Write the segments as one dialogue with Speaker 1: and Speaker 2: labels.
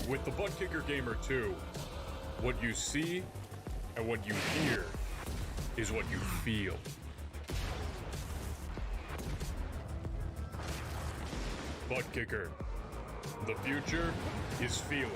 Speaker 1: With the Butt Kicker Gamer 2, what you see and what you hear is what you feel. Butt Kicker. The future is feeling.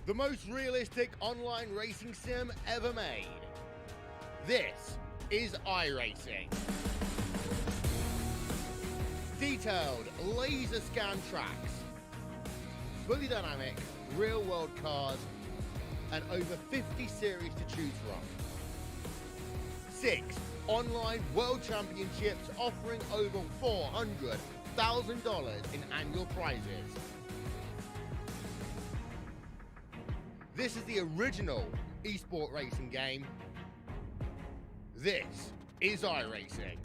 Speaker 2: The most realistic online racing sim ever made. This is iRacing. Detailed laser scan tracks, fully dynamic real world cars, and over 50 series to choose from. 6 online world championships offering over $400,000 in annual prizes. This is the original esport racing game. This is iRacing.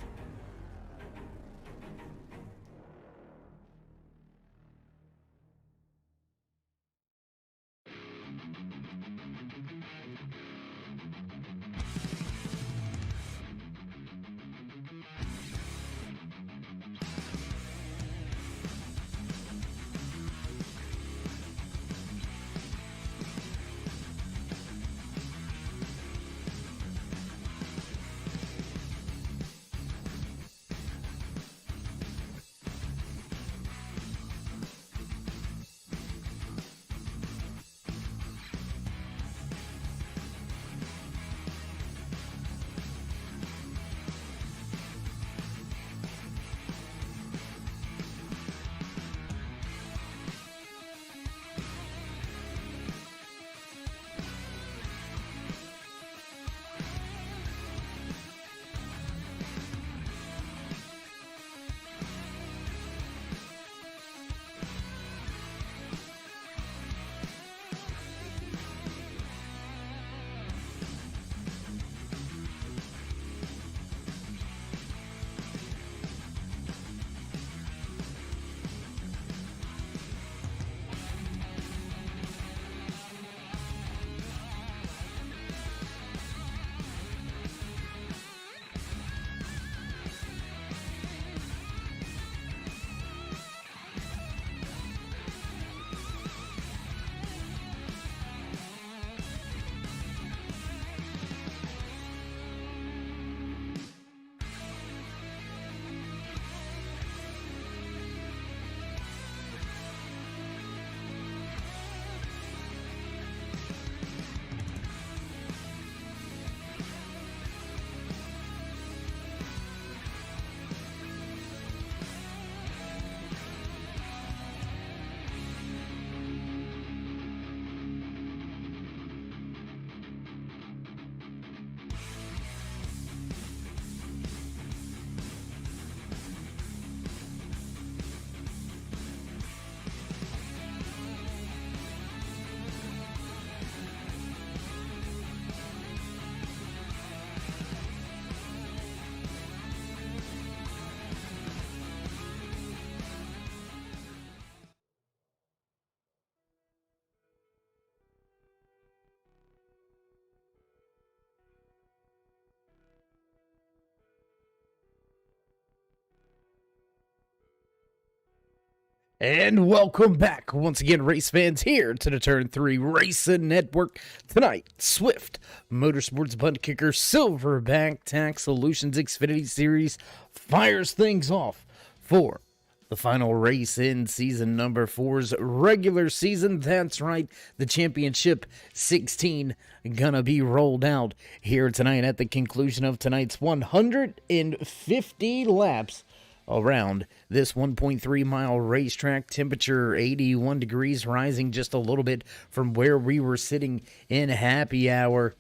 Speaker 3: And welcome back once again, race fans, here to the Turn 3 Racing Network. Tonight, Swift Motorsports Butt Kicker Silverback Tax Solutions Xfinity Series fires things off for the final race in season number 4's regular season. That's right, the championship 16 gonna be rolled out here tonight at the conclusion of tonight's 150 laps around this 1.3 mile racetrack. Temperature 81 degrees, rising just a little bit from where we were sitting in happy hour.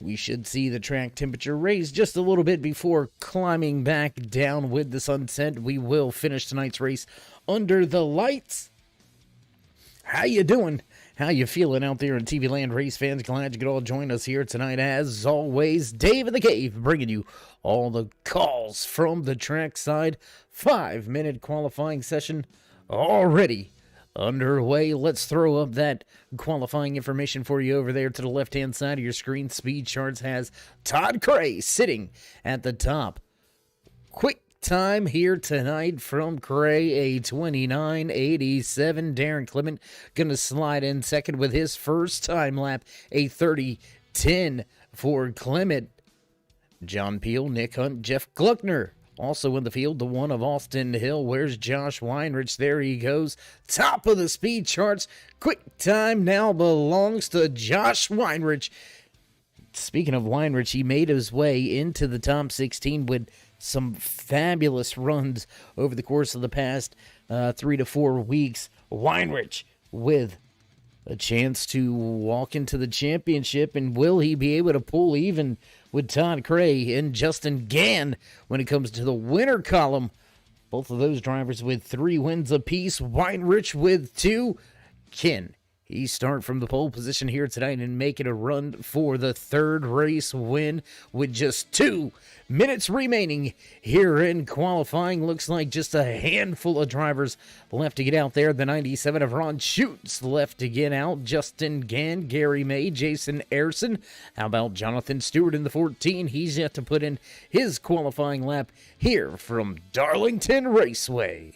Speaker 3: We should see the track temperature raise just a little bit before climbing back down with the sunset. We will finish tonight's race under the lights. How you doing? How you feeling out there in TV land, race fans? Glad you could all join us here tonight. As always, Dave in the Cave bringing you all the calls from the trackside. 5-minute qualifying session already underway. Let's throw up that qualifying information for you over there to the left-hand side of your screen. Speed Charts has Todd Cray sitting at the top. Quick time here tonight from Cray, a 29.87. Darren Clement gonna slide in second with his first time lap, a 30.10 for Clement. John Peel, Nick Hunt, Jeff Gluckner also in the field, the one of Austin Hill. Where's Josh Weinrich? There he goes. Top of the speed charts. Quick time now belongs to Josh Weinrich. Speaking of Weinrich, he made his way into the top 16 with some fabulous runs over the course of the past 3 to 4 weeks. Weinrich with a chance to walk into the championship, and will he be able to pull even with Todd Cray and Justin Gann when it comes to the winner column? Both of those drivers with 3 wins apiece. Weinrich with 2. Can he start from the pole position here tonight and make it a run for the 3rd race win with just 2 minutes remaining here in qualifying? Looks like just a handful of drivers left to get out there. The 97 of Ron Schutz left to get out. Justin Gann, Gary May, Jason Ayerson. How about Jonathan Stewart in the 14? He's yet to put in his qualifying lap here from Darlington Raceway.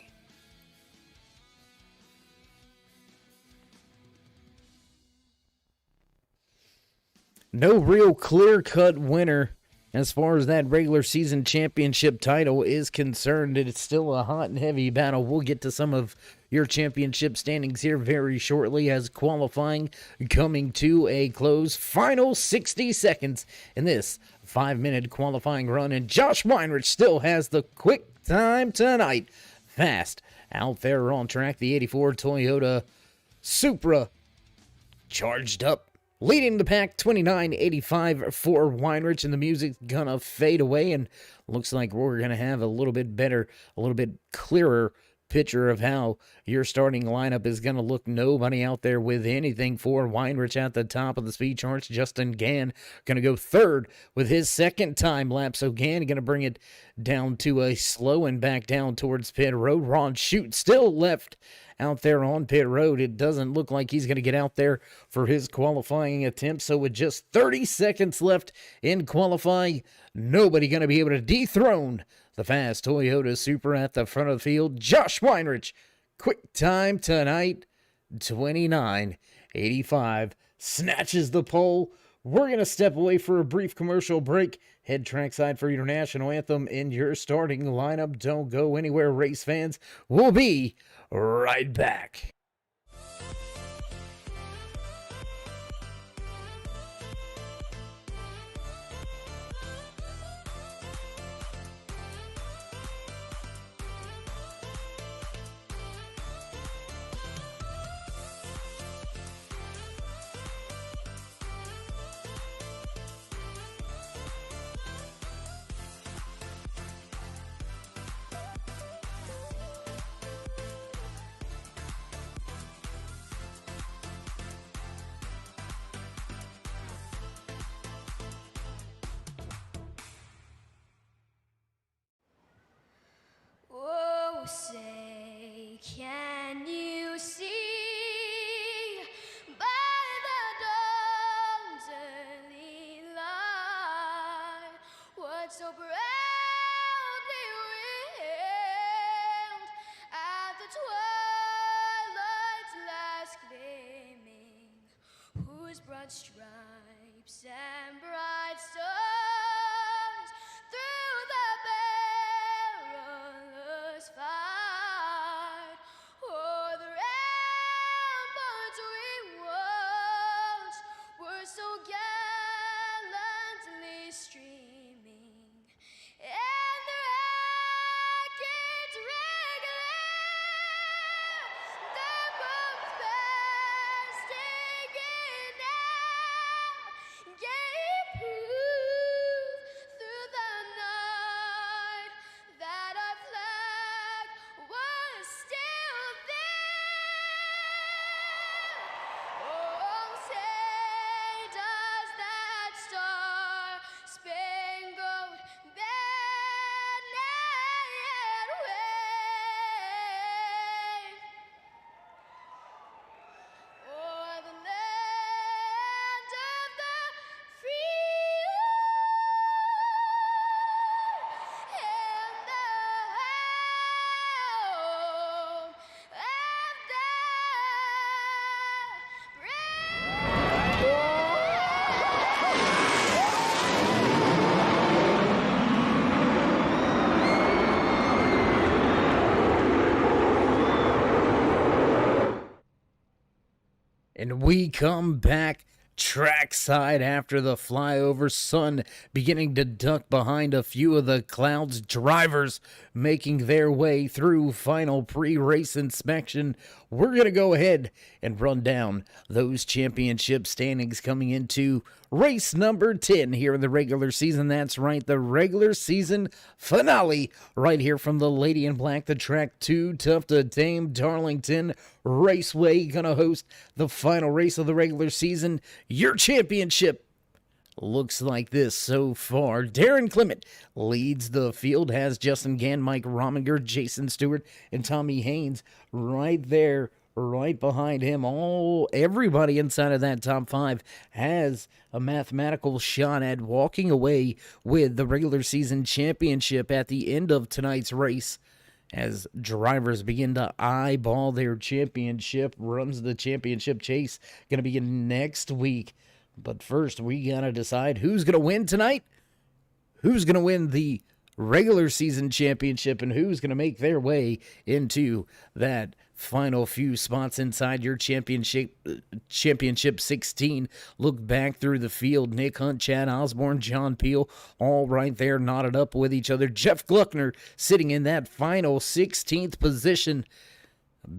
Speaker 3: No real clear-cut winner as far as that regular season championship title is concerned. It's still a hot and heavy battle. We'll get to some of your championship standings here very shortly as qualifying coming to a close. Final 60 seconds in this 5-minute qualifying run, and Josh Weinrich still has the quick time tonight. Fast out there on track, the 84 Toyota Supra charged up, leading the pack, 29.85 for Weinrich, and the music's gonna fade away, and looks like we're gonna have a little bit better, a little bit clearer picture of how your starting lineup is gonna look. Nobody out there with anything for Weinrich at the top of the speed charts. Justin Gann gonna go 3rd with his 2nd time lap, so Gann gonna bring it down to a slow and back down towards pit road. Ron Schutz still left out there on pit road. It doesn't look like he's going to get out there for his qualifying attempt. So with just 30 seconds left in qualifying, nobody going to be able to dethrone the fast Toyota Supra at the front of the field. Josh Weinrich, quick time tonight, 29.85, snatches the pole. We're going to step away for a brief commercial break. Head trackside for your national anthem in your starting lineup. Don't go anywhere, race fans. We'll be right back.
Speaker 4: Oh, say, can you see by the dawn's early light what so proudly wailed at the twilight's last gleaming, whose broad stripes and bright stars through the perilous fight o'er the ramparts we watched were so gallantly streaming, and the racket
Speaker 3: And we come back trackside after the flyover, sun beginning to duck behind a few of the clouds, drivers making their way through final pre-race inspection. We're going to go ahead and run down those championship standings coming into race number 10 here in the regular season. That's right, the regular season finale right here from the Lady in Black, the track too tough to tame. Darlington Raceway gonna host the final race of the regular season. Your championship looks like this so far. Darren Clement leads the field, has Justin Gann, Mike Rominger, Jason Stewart, and Tommy Haynes right there, right behind him. Everybody inside of that top 5 has a mathematical shot at walking away with the regular season championship at the end of tonight's race, as drivers begin to eyeball their championship runs. The championship chase going to begin next week. But first, we got to decide who's going to win tonight, who's going to win the regular season championship, and who's going to make their way into that final few spots inside your championship 16. Look back through the field. Nick Hunt, Chad Osborne, John Peel, all right there knotted up with each other. Jeff Gluckner sitting in that final 16th position.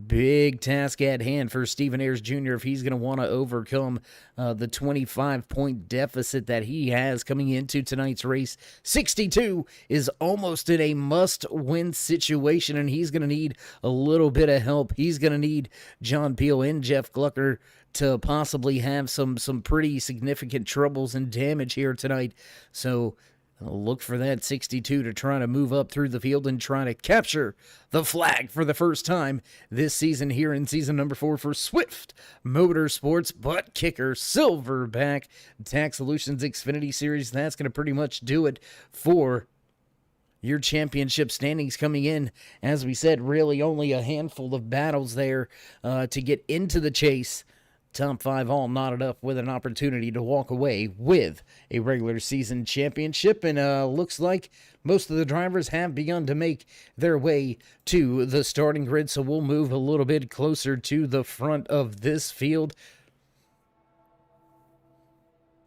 Speaker 3: Big task at hand for Stephen Ayers Jr. if he's going to want to overcome the 25-point deficit that he has coming into tonight's race. 62 is almost in a must-win situation, and he's going to need a little bit of help. He's going to need John Peel and Jeff Glucker to possibly have some pretty significant troubles and damage here tonight. So look for that 62 to try to move up through the field and try to capture the flag for the first time this season here in season number 4 for Swift Motorsports Butt Kicker Silverback Tax Solutions Xfinity Series. That's going to pretty much do it for your championship standings coming in. As we said, really only a handful of battles there to get into the chase. Top 5 all knotted up with an opportunity to walk away with a regular season championship. And looks like most of the drivers have begun to make their way to the starting grid. So we'll move a little bit closer to the front of this field.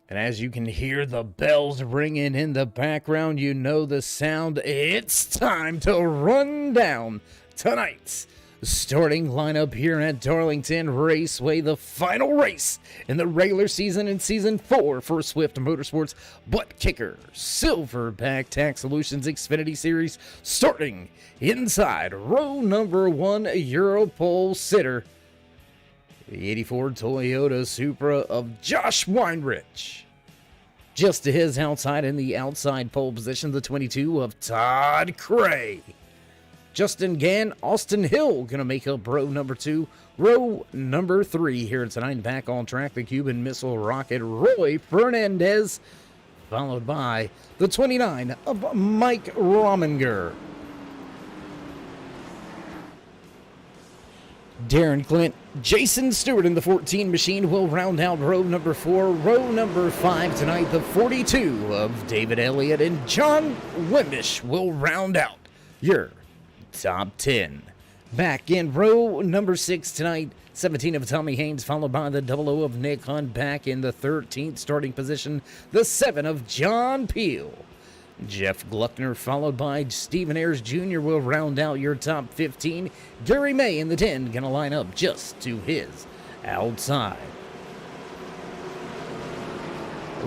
Speaker 3: And as you can hear the bells ringing in the background, you know the sound. It's time to run down tonight's starting lineup here at Darlington Raceway, the final race in the regular season in Season 4 for Swift Motorsports Butt Kicker Silverback Tax Solutions Xfinity Series, starting inside row number 1, Europole sitter, the 84 Toyota Supra of Josh Weinrich. Just to his outside in the outside pole position, the 22 of Todd Cray. Justin Gann, Austin Hill going to make up row number 2. Row number 3 here tonight. Back on track, the Cuban Missile Rocket, Roy Fernandez, followed by the 29 of Mike Rominger. Darren Clint, Jason Stewart in the 14 machine will round out row number 4. Row number 5 tonight, the 42 of David Elliott and John Wimbish will round out your top 10. Back in row number 6 tonight, 17 of Tommy Haynes, followed by the 00 of Nick Hunt. Back in the 13th starting position, the 7 of John Peel. Jeff Gluckner, followed by Stephen Ayers Jr. will round out your top 15. Gary May in the 10 gonna line up just to his outside.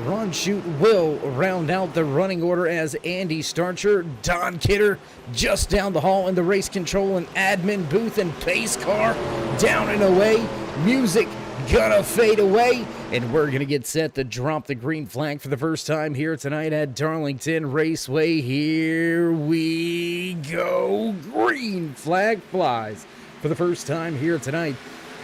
Speaker 3: Ron Shute will round out the running order as Andy Starcher, Don Kidder just down the hall in the race control and admin booth, and pace car down and away. Music gonna fade away, and we're gonna get set to drop the green flag for the first time here tonight at Darlington Raceway. Here we go. Green flag flies for the first time here tonight.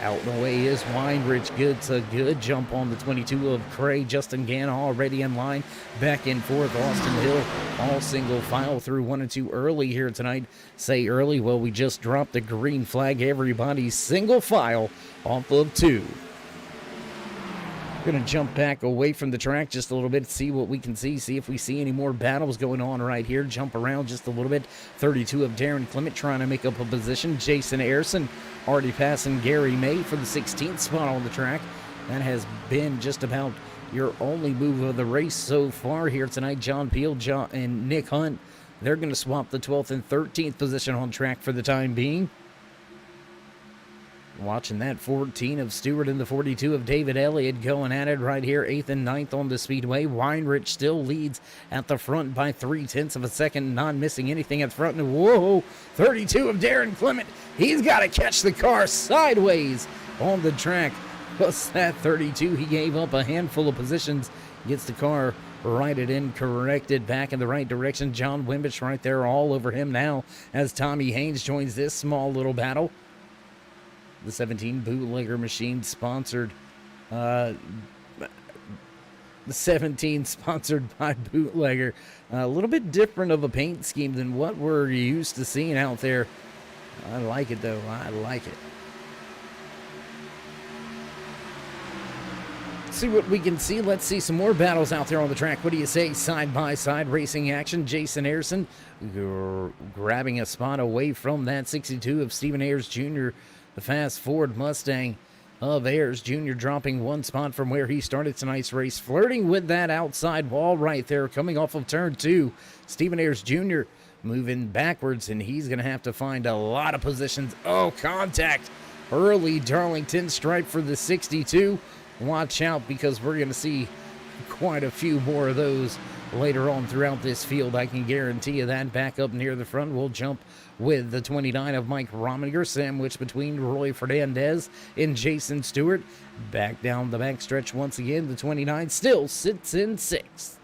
Speaker 3: Out and away is Weinrich. Gets a good jump on the 22 of Cray. Justin Gann already in line. Back and forth, Austin Hill. All single file through 1 and 2 early here tonight. Say early, well, we just dropped the green flag. Everybody's single file off of 2. Gonna jump back away from the track just a little bit, see what we can see if we see any more battles going on right here. Jump around just a little bit. 32 of Darren Clement trying to make up a position. Jason Ayerson already passing Gary May for the 16th spot on the track. That has been just about your only move of the race so far here tonight. John Peel and Nick Hunt, they're going to swap the 12th and 13th position on track for the time being. Watching that 14 of Stewart and the 42 of David Elliott going at it right here, 8th and 9th on the speedway. Weinrich still leads at the front by 0.3 of a second, not missing anything at front. And whoa, 32 of Darren Clement. He's got to catch the car sideways on the track. Plus that 32, he gave up a handful of positions. Gets the car righted in, corrected back in the right direction. John Wimbich right there all over him now as Tommy Haynes joins this small little battle. The 17 bootlegger machine sponsored, the 17 sponsored by Bootlegger. A little bit different of a paint scheme than what we're used to seeing out there. I like it though, I like it. See what we can see. Let's see some more battles out there on the track. What do you say? Side-by-side racing action. Jason Ayerson grabbing a spot away from that 62 of Stephen Ayers Jr., the fast Ford Mustang of Ayers Jr. dropping one spot from where he started tonight's race. Flirting with that outside wall right there, coming off of turn 2. Stephen Ayers Jr. moving backwards, and he's going to have to find a lot of positions. Oh, contact. Early Darlington stripe for the 62. Watch out, because we're going to see quite a few more of those later on throughout this field. I can guarantee you that. Back up near the front, we'll jump with the 29 of Mike Rominger, sandwiched between Roy Fernandez and Jason Stewart. Back down the backstretch once again, the 29 still sits in 6th.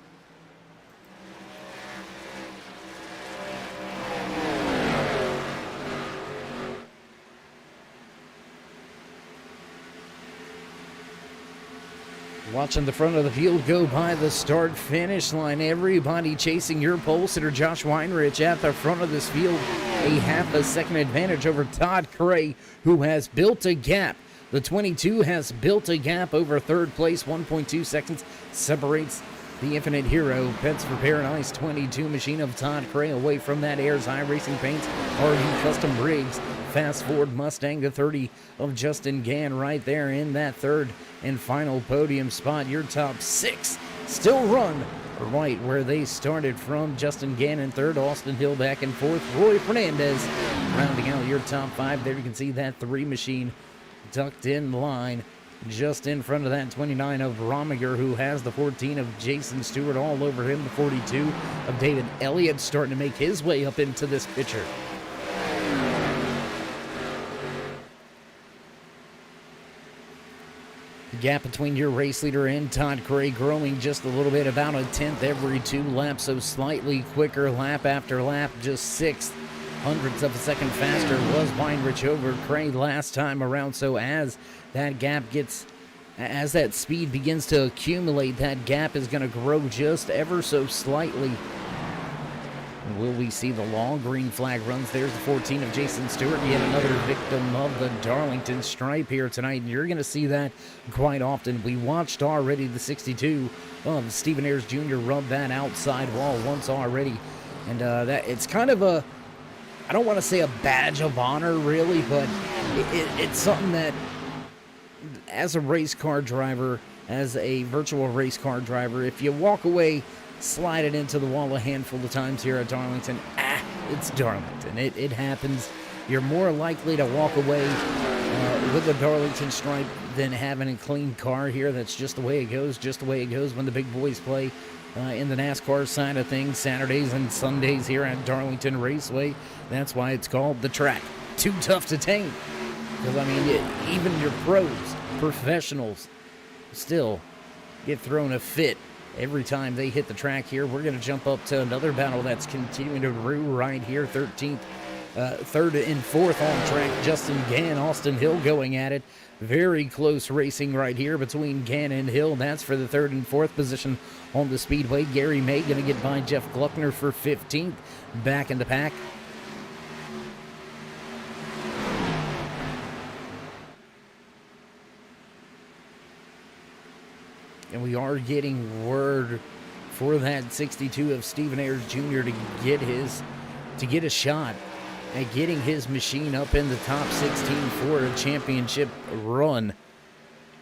Speaker 3: Watching the front of the field go by the start-finish line. Everybody chasing your pole sitter, Josh Weinrich, at the front of this field. A half a second advantage over Todd Cray, who has built a gap. The 22 has built a gap over third place. 1.2 seconds separates the Infinite Hero, Pets for Paradise 22 machine of Todd Cray away from that Ayers High Racing Paints. RV Custom Rigs, Fast Ford Mustang, the 30 of Justin Gann right there in that third and final podium spot. Your top 6 still run right where they started from. Justin Gann in third, Austin Hill back in fourth, Roy Fernandez rounding out your top 5. There you can see that 3 machine tucked in line just in front of that 29 of Rominger, who has the 14 of Jason Stewart all over him. The 42 of David Elliott starting to make his way up into this picture. The gap between your race leader and Todd Cray growing just a little bit, about a tenth every 2 laps, so slightly quicker lap after lap, just 0.06 of a second faster was Weinrich over Cray last time around. So as that gap as that speed begins to accumulate, that gap is going to grow just ever so slightly. Will we see the long green flag runs? There's the 14 of Jason Stewart, yet another victim of the Darlington stripe here tonight. And you're going to see that quite often. We watched already the 62 of Stephen Ayers Jr. rub that outside wall once already. And that it's kind of a, I don't want to say a badge of honor really, but it's something that as a race car driver, as a virtual race car driver, if you walk away, slide it into the wall a handful of times here at Darlington, it's Darlington. It happens. You're more likely to walk away with a Darlington stripe than having a clean car here. That's just the way it goes, just the way it goes when the big boys play in the NASCAR side of things, Saturdays and Sundays here at Darlington Raceway. That's why it's called the track. Too tough to tame. Because, I mean, even your pros, professionals, still get thrown a fit every time they hit the track here. We're going to jump up to another battle that's continuing to brew right here. 13th, third and fourth on track. Justin Gann, Austin Hill going at it. Very close racing right here between Gann and Hill. That's for the third and fourth position on the speedway. Gary May going to get by Jeff Gluckner for 15th. Back in the pack. And we are getting word for that 62 of Stephen Ayers Jr. to get a shot at getting his machine up in the top 16 for a championship run.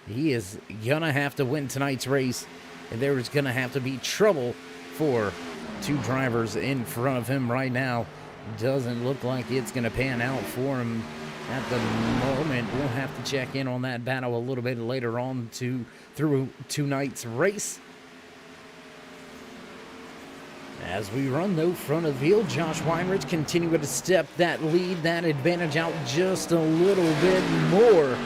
Speaker 3: He is gonna have to win tonight's race, and there is gonna have to be trouble for two drivers in front of him right now. Doesn't look like it's gonna pan out for him at the moment. We'll have to check in on that battle a little bit later on through tonight's race. As we run, though, front of the field, Josh Weinrich continuing to step that lead, that advantage out just a little bit more.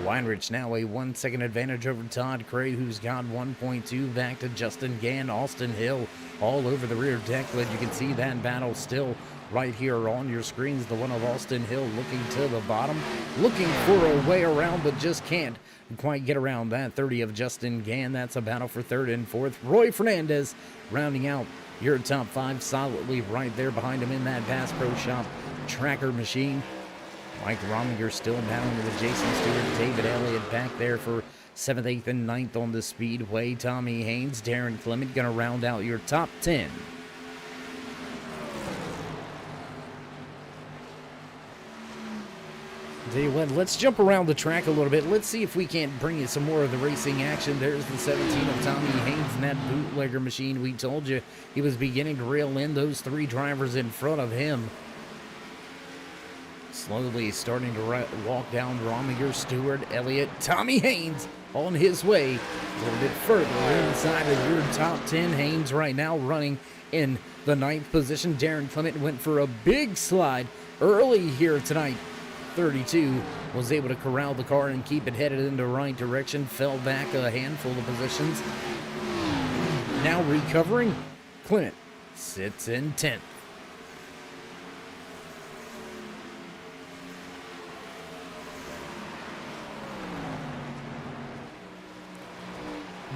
Speaker 3: Weinrich now a 1 second advantage over Todd Cray, who's got 1.2 back to Justin Gann. Austin Hill all over the rear deck, but you can see that battle still right here on your screens. The one of Austin Hill looking to the bottom, looking for a way around, but just can't quite get around that 30 of Justin Gann. That's a battle for third and fourth. Roy Fernandez rounding out your top five solidly right there behind him in that Bass Pro Shop tracker machine. Mike Rominger still battling with Jason Stewart. David Elliott back there for 7th, 8th, and 9th on the speedway. Tommy Haynes, Darren Clement going to round out your top 10. Tell you what, let's jump around the track a little bit. Let's see if we can't bring you some more of the racing action. There's the 17 of Tommy Haynes and that bootlegger machine. We told you he was beginning to reel in those three drivers in front of him. Slowly starting to walk down Rominger, Stewart, Elliott, Tommy Haynes on his way a little bit further inside of your top 10. Haynes right now running in the 9th position. Darren Clement went for a big slide early here tonight. 32 was able to corral the car and keep it headed in the right direction. Fell back a handful of positions. Now recovering, Clement sits in 10th.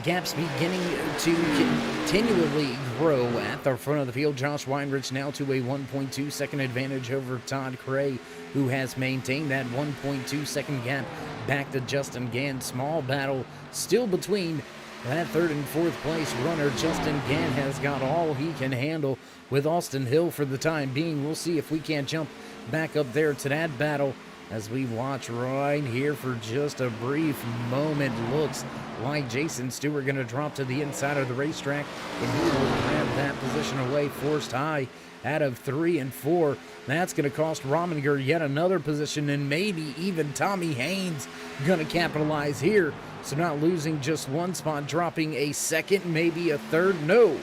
Speaker 3: Gaps beginning to continually grow at the front of the field. Josh Weinrich now to a 1.2 second advantage over Todd Cray, who has maintained that 1.2 second gap back to Justin Gann. Small battle still between that third and fourth place runner. Justin Gann has got all he can handle with Austin Hill for the time being. We'll see if we can't jump back up there to that battle as we watch right here for just a brief moment. Looks like Jason Stewart going to drop to the inside of the racetrack, and he will grab that position away, forced high out of 3 and 4. That's going to cost Rominger yet another position, and maybe even Tommy Haynes going to capitalize here. So not losing just one spot, dropping a second, maybe a third. No,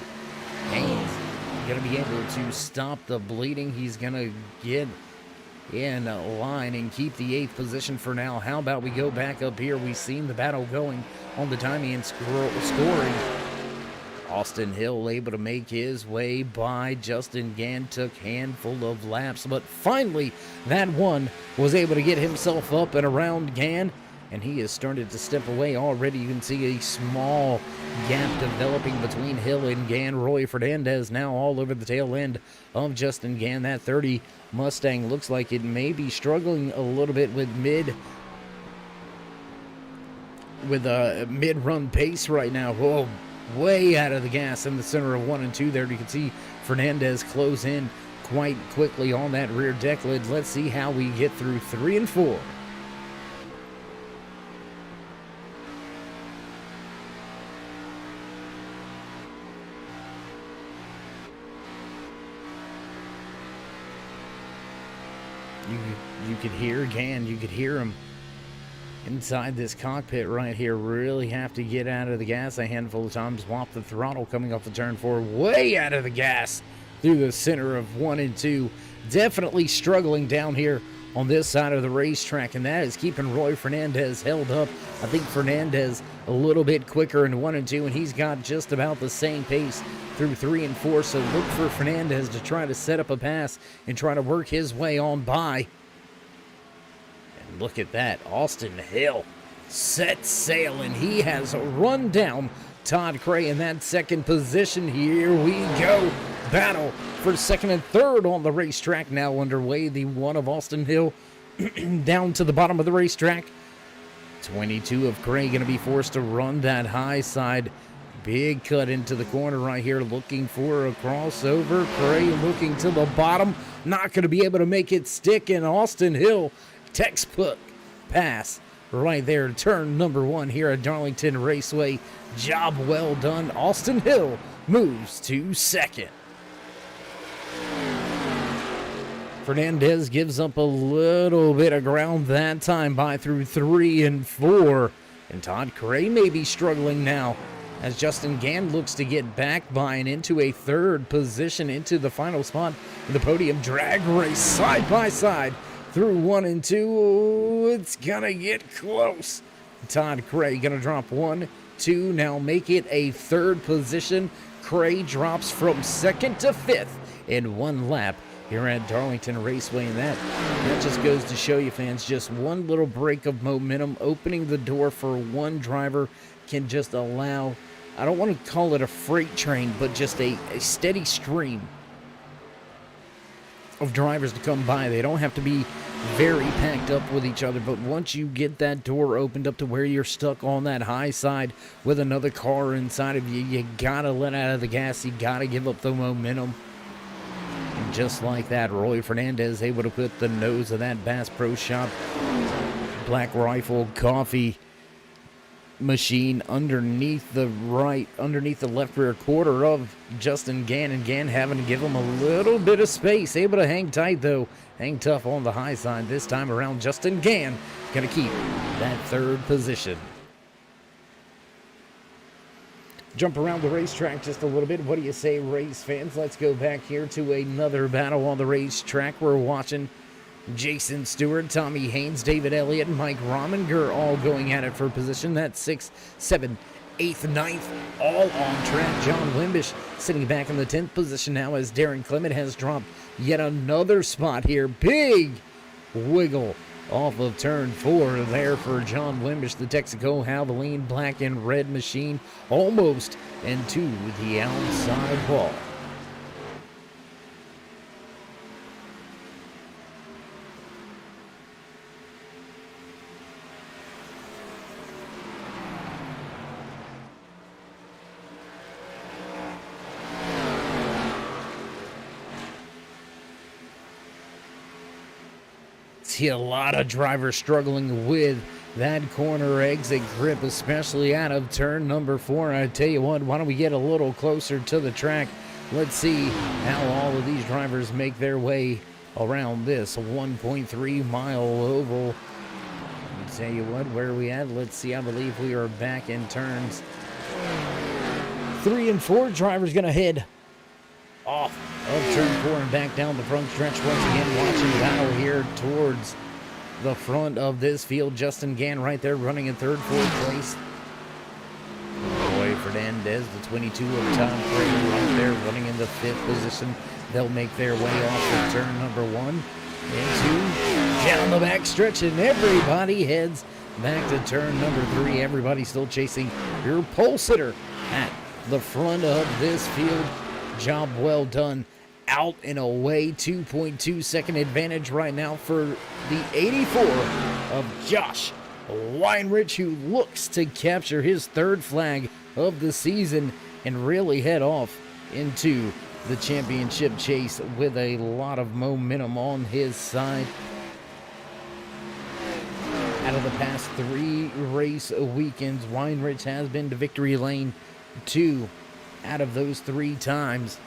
Speaker 3: Haynes going to be able to stop the bleeding. He's going to get in line and keep the 8th position for now. How about we go back up here? We've seen the battle going on the timing and scoring. Austin Hill able to make his way by Justin Gann. Took handful of laps, but finally that one was able to get himself up and around Gann, and he has started to step away already. You can see a small gap developing between Hill and Gann. Roy Fernandez now all over the tail end of Justin Gann. That 30 Mustang looks like it may be struggling a little bit with a mid-run pace right now. Whoa, way out of the gas in the center of 1 and 2 there. You can see Fernandez close in quite quickly on that rear deck lid. Let's see how we get through 3 and 4. You could hear Gann, you could hear him inside this cockpit right here. Really have to get out of the gas a handful of times. Swap the throttle coming off the turn 4, way out of the gas through the center of 1 and 2. Definitely struggling down here on this side of the racetrack, and that is keeping Roy Fernandez held up. I think Fernandez a little bit quicker in 1 and 2, and he's got just about the same pace through 3 and 4. So look for Fernandez to try to set up a pass and try to work his way on by. And look at that, Austin Hill set sail, and he has run down Todd Cray in that second position. Here we go. Battle for second and third on the racetrack now underway. The one of Austin Hill down to the bottom of the racetrack. 22 of Gray going to be forced to run that high side. Big cut into the corner right here, looking for a crossover. Gray looking to the bottom, not going to be able to make it stick. And Austin Hill, textbook pass right there. Turn number 1 here at Darlington Raceway. Job well done. Austin Hill moves to second. Fernandez gives up a little bit of ground that time by through 3 and 4. And Todd Gray may be struggling now as Justin Gann looks to get back by and into a third position into the final spot in the podium drag race side by side through 1 and 2. Ooh, it's gonna get close. Todd Gray gonna drop 1, 2, now make it a third position. Gray drops from 2nd to 5th in 1 lap here at Darlington Raceway, and that just goes to show you, fans, just one little break of momentum opening the door for one driver can just allow, I don't want to call it a freight train, but just a steady stream of drivers to come by. They don't have to be very packed up with each other, but once you get that door opened up to where you're stuck on that high side with another car inside of you, you gotta let out of the gas, you gotta give up the momentum. And just like that, Roy Fernandez able to put the nose of that Bass Pro Shop Black Rifle coffee machine underneath the left rear quarter of Justin Gann, and Gann having to give him a little bit of space. Able to hang tight though, hang tough on the high side this time around. Justin Gann gonna keep that third position. Jump around the racetrack just a little bit. What do you say, race fans? Let's go back here to another battle on the racetrack. We're watching Jason Stewart, Tommy Haynes, David Elliott, and Mike Rominger all going at it for position. That's 6th, 7th, 8th, 9th, all on track. John Wimbish sitting back in the 10th position now as Darren Clement has dropped yet another spot here. Big wiggle off of turn 4 there for John Wimbish. The Texaco Havoline black and red machine almost into the outside wall. See a lot of drivers struggling with that corner exit grip, especially out of turn number 4. I tell you what, why don't we get a little closer to the track? Let's see how all of these drivers make their way around this 1.3 mile oval. I tell you what, where are we at? Let's see, I believe we are back in turns 3 and 4. Drivers gonna head off of turn 4 and back down the front stretch once again. Watching battle here towards the front of this field. Justin Gann right there running in 3rd, 4th place. Roy Fernandez, the 22 of Tom Gray, right there running in the 5th position. They'll make their way off of turn number 1 into down the back stretch, and everybody heads back to turn number 3. Everybody still chasing your pole sitter at the front of this field. Job well done. Out and away, 2.2 second advantage right now for the 84 of Josh Weinrich, who looks to capture his 3rd flag of the season and really head off into the championship chase with a lot of momentum on his side. Out of the past 3 race weekends, Weinrich has been to victory lane 2 out of those 3 times.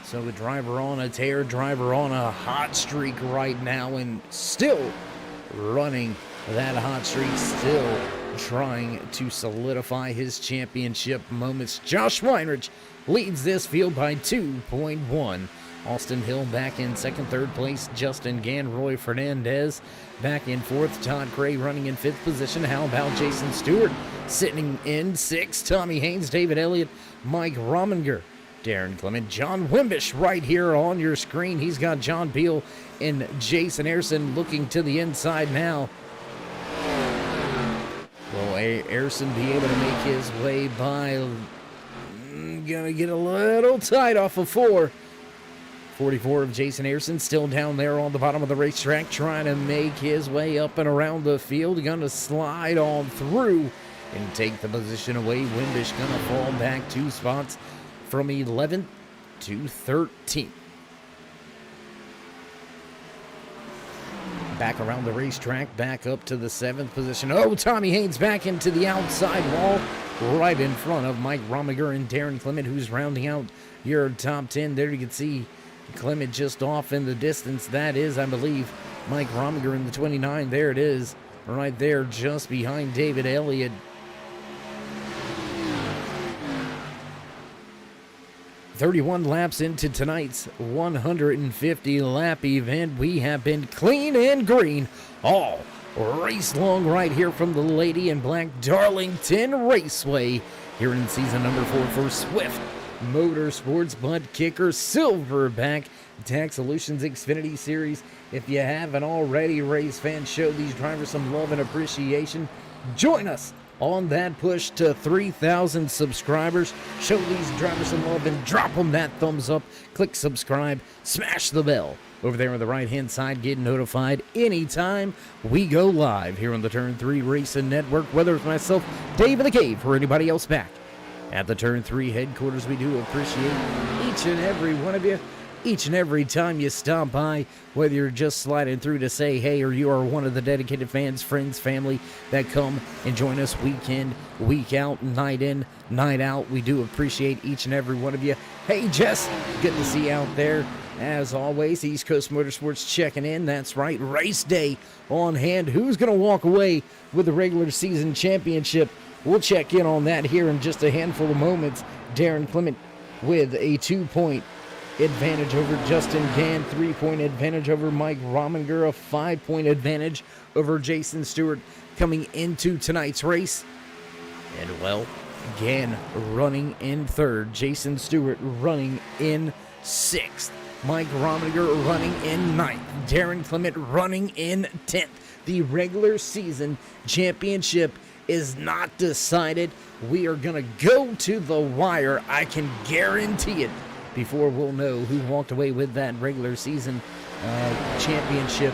Speaker 3: So a driver on a tear, driver on a hot streak right now, and still running that hot streak, still trying to solidify his championship moments. Josh Weinrich leads this field by 2.1. Austin Hill back in 2nd, 3rd place. Justin Gann, Roy Fernandez back in 4th. Todd Gray running in 5th position. How about Jason Stewart sitting in 6th? Tommy Haynes, David Elliott, Mike Rominger, Darren Clement, John Wimbish right here on your screen. He's got John Beal and Jason Ayrson looking to the inside now. Will Ayrson be able to make his way by? Gonna get a little tight off of 4. 44 of Jason Harrison still down there on the bottom of the racetrack, trying to make his way up and around the field. Going to slide on through and take the position away. Wimbish going to fall back 2 spots from 11th to 13th. Back around the racetrack, back up to the 7th position. Oh, Tommy Haynes back into the outside wall, right in front of Mike Romiger and Darren Clement, who's rounding out your top 10. There you can see Clement just off in the distance. That is, I believe, Mike Romiger in the 29. There it is, right there, just behind David Elliott. "31 laps into tonight's 150-lap event. We have been clean and green all race long right here from the Lady in Black Darlington Raceway here in season number 4 for Swift Motorsports Butt Kicker Silverback Tax Solutions Xfinity Series. If you haven't already, race fans, show these drivers some love and appreciation. Join us on that push to 3,000 subscribers. Show these drivers some love and drop them that thumbs up. Click subscribe, smash the bell over there on the right hand side. Get notified anytime we go live here on the Turn 3 Racing Network, whether it's myself, Dave in the Cave, or anybody else back at the Turn 3 headquarters. We do appreciate each and every one of you. Each and every time you stop by, whether you're just sliding through to say hey, or you are one of the dedicated fans, friends, family that come and join us week in, week out, night in, night out. We do appreciate each and every one of you. Hey, Jess, good to see you out there. As always, East Coast Motorsports checking in. That's right, race day on hand. Who's going to walk away with the regular season championship? We'll check in on that here in just a handful of moments. Darren Clement with a 2-point advantage over Justin Gann, 3-point advantage over Mike Rominger, a 5-point advantage over Jason Stewart coming into tonight's race. And well, Gann running in 3rd, Jason Stewart running in 6th, Mike Rominger running in 9th, Darren Clement running in 10th. The regular season championship is not decided. We are going to go to the wire, I can guarantee it, before we'll know who walked away with that regular season championship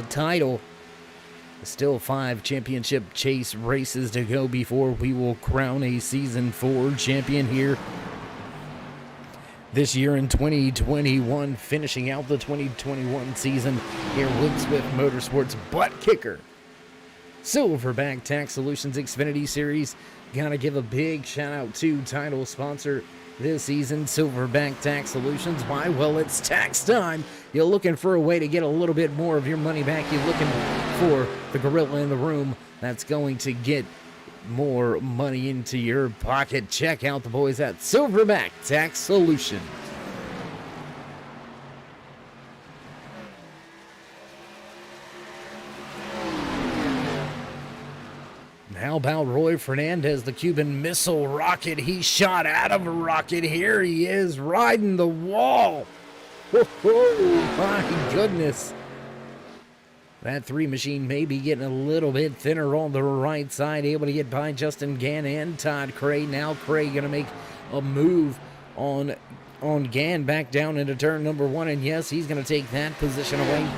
Speaker 3: title. Still 5 championship chase races to go before we will crown a season 4 champion here this year in 2021, finishing out the 2021 season here with Swift Motorsports Butt Kicker Silverback Tax Solutions Xfinity Series. Gotta give a big shout out to title sponsor this season, Silverback Tax Solutions. Why? Well, it's tax time. You're looking for a way to get a little bit more of your money back. You're looking for the gorilla in the room that's going to get more money into your pocket. Check out the boys at Silverback Tax Solutions. How about Roy Fernandez, the Cuban Missile Rocket? He shot out of a rocket. Here he is riding the wall. Oh, my goodness. That 3 machine may be getting a little bit thinner on the right side, able to get by Justin Gann and Todd Cray. Now Cray going to make a move on Gann back down into turn number 1, and yes, he's going to take that position away.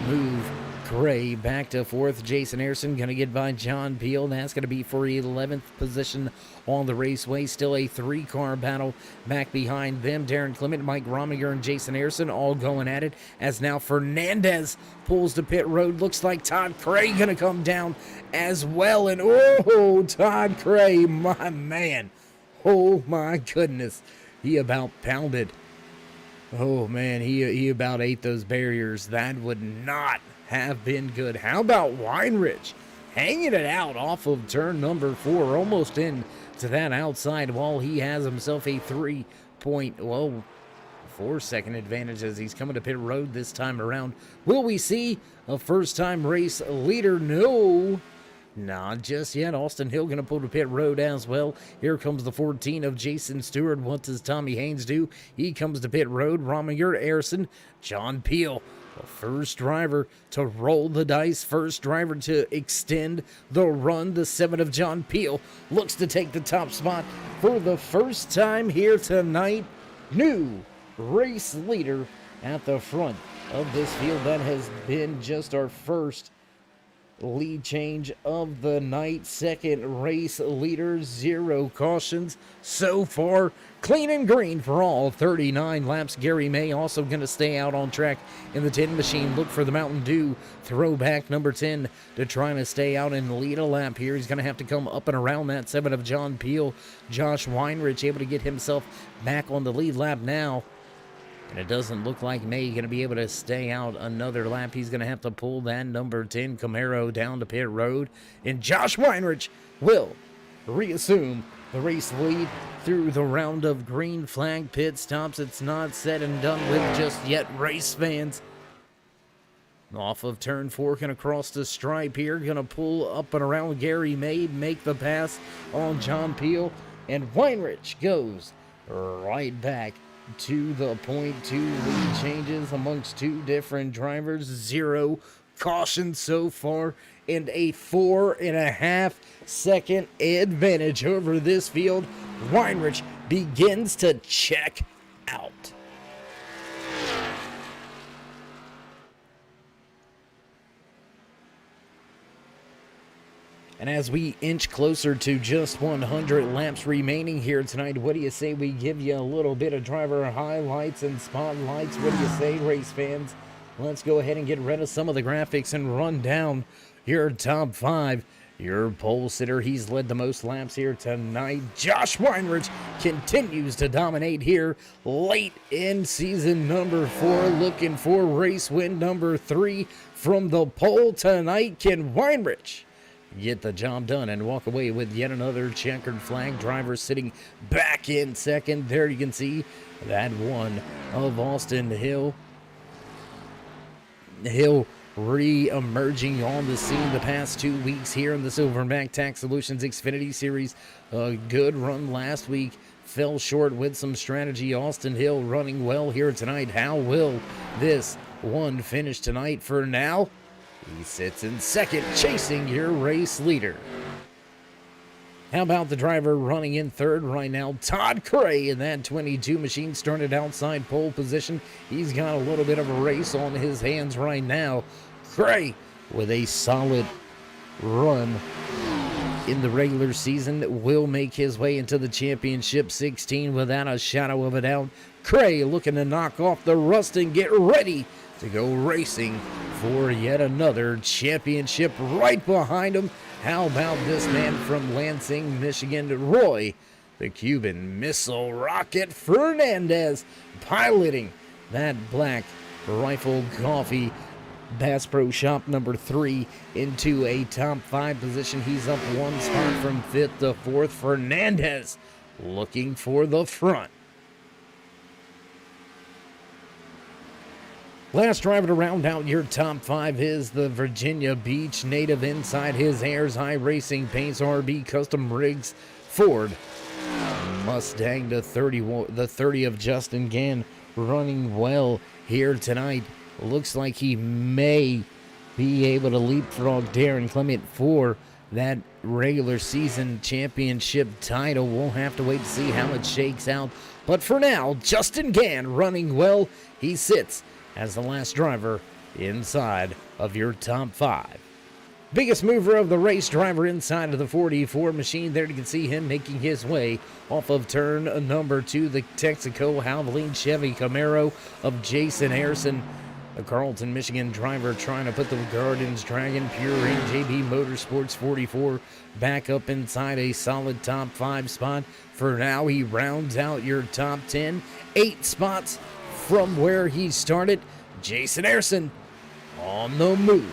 Speaker 3: Move Cray back to 4th. Jason Harrison going to get by John Peel. That's going to be for 11th position on the raceway. Still a 3-car battle back behind them. Darren Clement, Mike Rominger, and Jason Harrison all going at it as now Fernandez pulls to pit road. Looks like Todd Cray going to come down as well. And oh, Todd Cray, my man. Oh, my goodness. He about pounded. Oh, man, he about ate those barriers. That would not have been good. How about Weinrich hanging it out off of turn number 4, almost in to that outside wall. He has himself a 4-second advantage as he's coming to pit road this time around. Will we see a first-time race leader? No, not just yet. Austin Hill going to pull to pit road as well. Here comes the 14 of Jason Stewart. What does Tommy Haynes do? He comes to pit road. Rominger, Harrison, John Peel. First driver to roll the dice, first driver to extend the run. The 7 of John Peel looks to take the top spot for the first time here tonight. New race leader at the front of this field. That has been just our first lead change of the night. Second race leader, 0 cautions so far. Clean and green for all 39 laps. Gary May also going to stay out on track in the 10 machine. Look for the Mountain Dew throwback number 10 to try to stay out and lead a lap here. He's going to have to come up and around that 7 of John Peel. Josh Weinrich able to get himself back on the lead lap now. And it doesn't look like May going to be able to stay out another lap. He's going to have to pull that number 10 Camaro down to pit road. And Josh Weinrich will reassume the race lead through the round of green flag pit stops. It's not said and done with just yet, race fans. Off of turn 4 and across the stripe here. Going to pull up and around Gary May, make the pass on John Peel. And Weinrich goes right back to the point. 2 lead changes amongst 2 different drivers. 0 caution so far, and a 4.5 second advantage over this field. Weinrich begins to check out. And as we inch closer to just 100 laps remaining here tonight, what do you say we give you a little bit of driver highlights and spotlights? What do you say, race fans? Let's go ahead and get rid of some of the graphics and run down your top 5. Your pole sitter, he's led the most laps here tonight. Josh Weinrich continues to dominate here late in season number 4. Looking for race win number 3 from the pole tonight. Can Weinrich get the job done and walk away with yet another checkered flag? Driver sitting back in second. There you can see that one of Austin Hill. Hill re-emerging on the scene the past 2 weeks here in the Silverback Tax Solutions Xfinity Series. A good run last week. Fell short with some strategy. Austin Hill running well here tonight. How will this one finish tonight? For now, he sits in second, chasing your race leader. How about the driver running in third right now? Todd Cray in that 22 machine started outside pole position. He's got a little bit of a race on his hands right now. Cray with a solid run in the regular season will make his way into the championship 16 without a shadow of a doubt. Cray looking to knock off the rust and get ready to go racing for yet another championship right behind him. How about this man from Lansing, Michigan, Roy, the Cuban Missile Rocket Fernandez, piloting that black rifle coffee Bass Pro Shop number 3 into a top 5 position. He's up 1 spot from 5th to 4th. Fernandez looking for the front. Last driver to round out your top 5 is the Virginia Beach native inside his Ayers High Racing Paints RB Custom Rigs Ford Mustang. The 30 of Justin Gann running well here tonight. Looks like he may be able to leapfrog Darren Clement for that regular season championship title. We'll have to wait to see how it shakes out. But for now, Justin Gann running well. He sits as the last driver inside of your top 5. Biggest mover of the race, driver inside of the 44 machine. There you can see him making his way off of turn number 2, the Texaco Havoline Chevy Camaro of Jason Harrison. A Carlton, Michigan driver trying to put the Gardens Dragon Pure in JB Motorsports 44 back up inside a solid top 5 spot. For now, he rounds out your top 10. 8 spots from where he started. Jason Harrison on the move.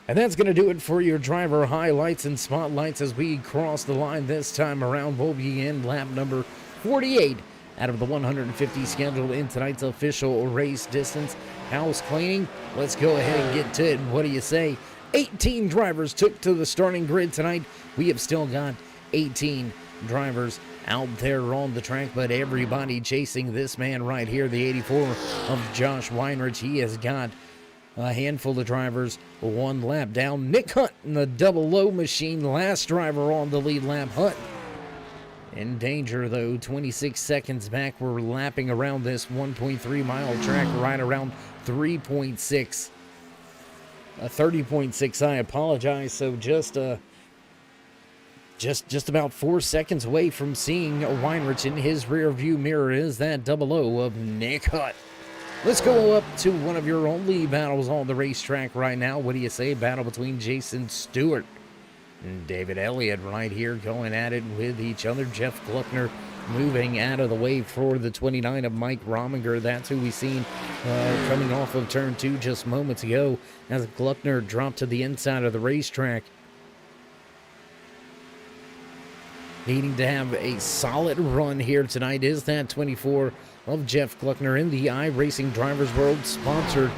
Speaker 3: And that's going to do it for your driver highlights and spotlights as we cross the line this time around. We'll be in lap number 48 out of the 150 scheduled in tonight's official race distance. House cleaning. Let's go ahead and get to it. What do you say? 18 drivers took to the starting grid tonight. We have still got 18 drivers out there on the track, but everybody chasing this man right here, the 84 of Josh Weinrich. He has got a handful of drivers 1 lap down. Nick Hunt in the double low machine, last driver on the lead lap. Hunt In danger, though, 26 seconds back. We're lapping around this 1.3 mile track right around 3.6. 30.6, I apologize. So just about 4 seconds away from seeing Weinrich. In his rear view mirror is that 00 of Nick Hutt. Let's go up to one of your only battles on the racetrack right now. What do you say? Battle between Jason Stewart and David Elliott right here going at it with each other. Jeff Gluckner moving out of the way for the 29 of Mike Rominger. That's who we seen coming off of turn 2 just moments ago as Gluckner dropped to the inside of the racetrack. Needing to have a solid run here tonight is that 24 of Jeff Gluckner in the iRacing Drivers World sponsored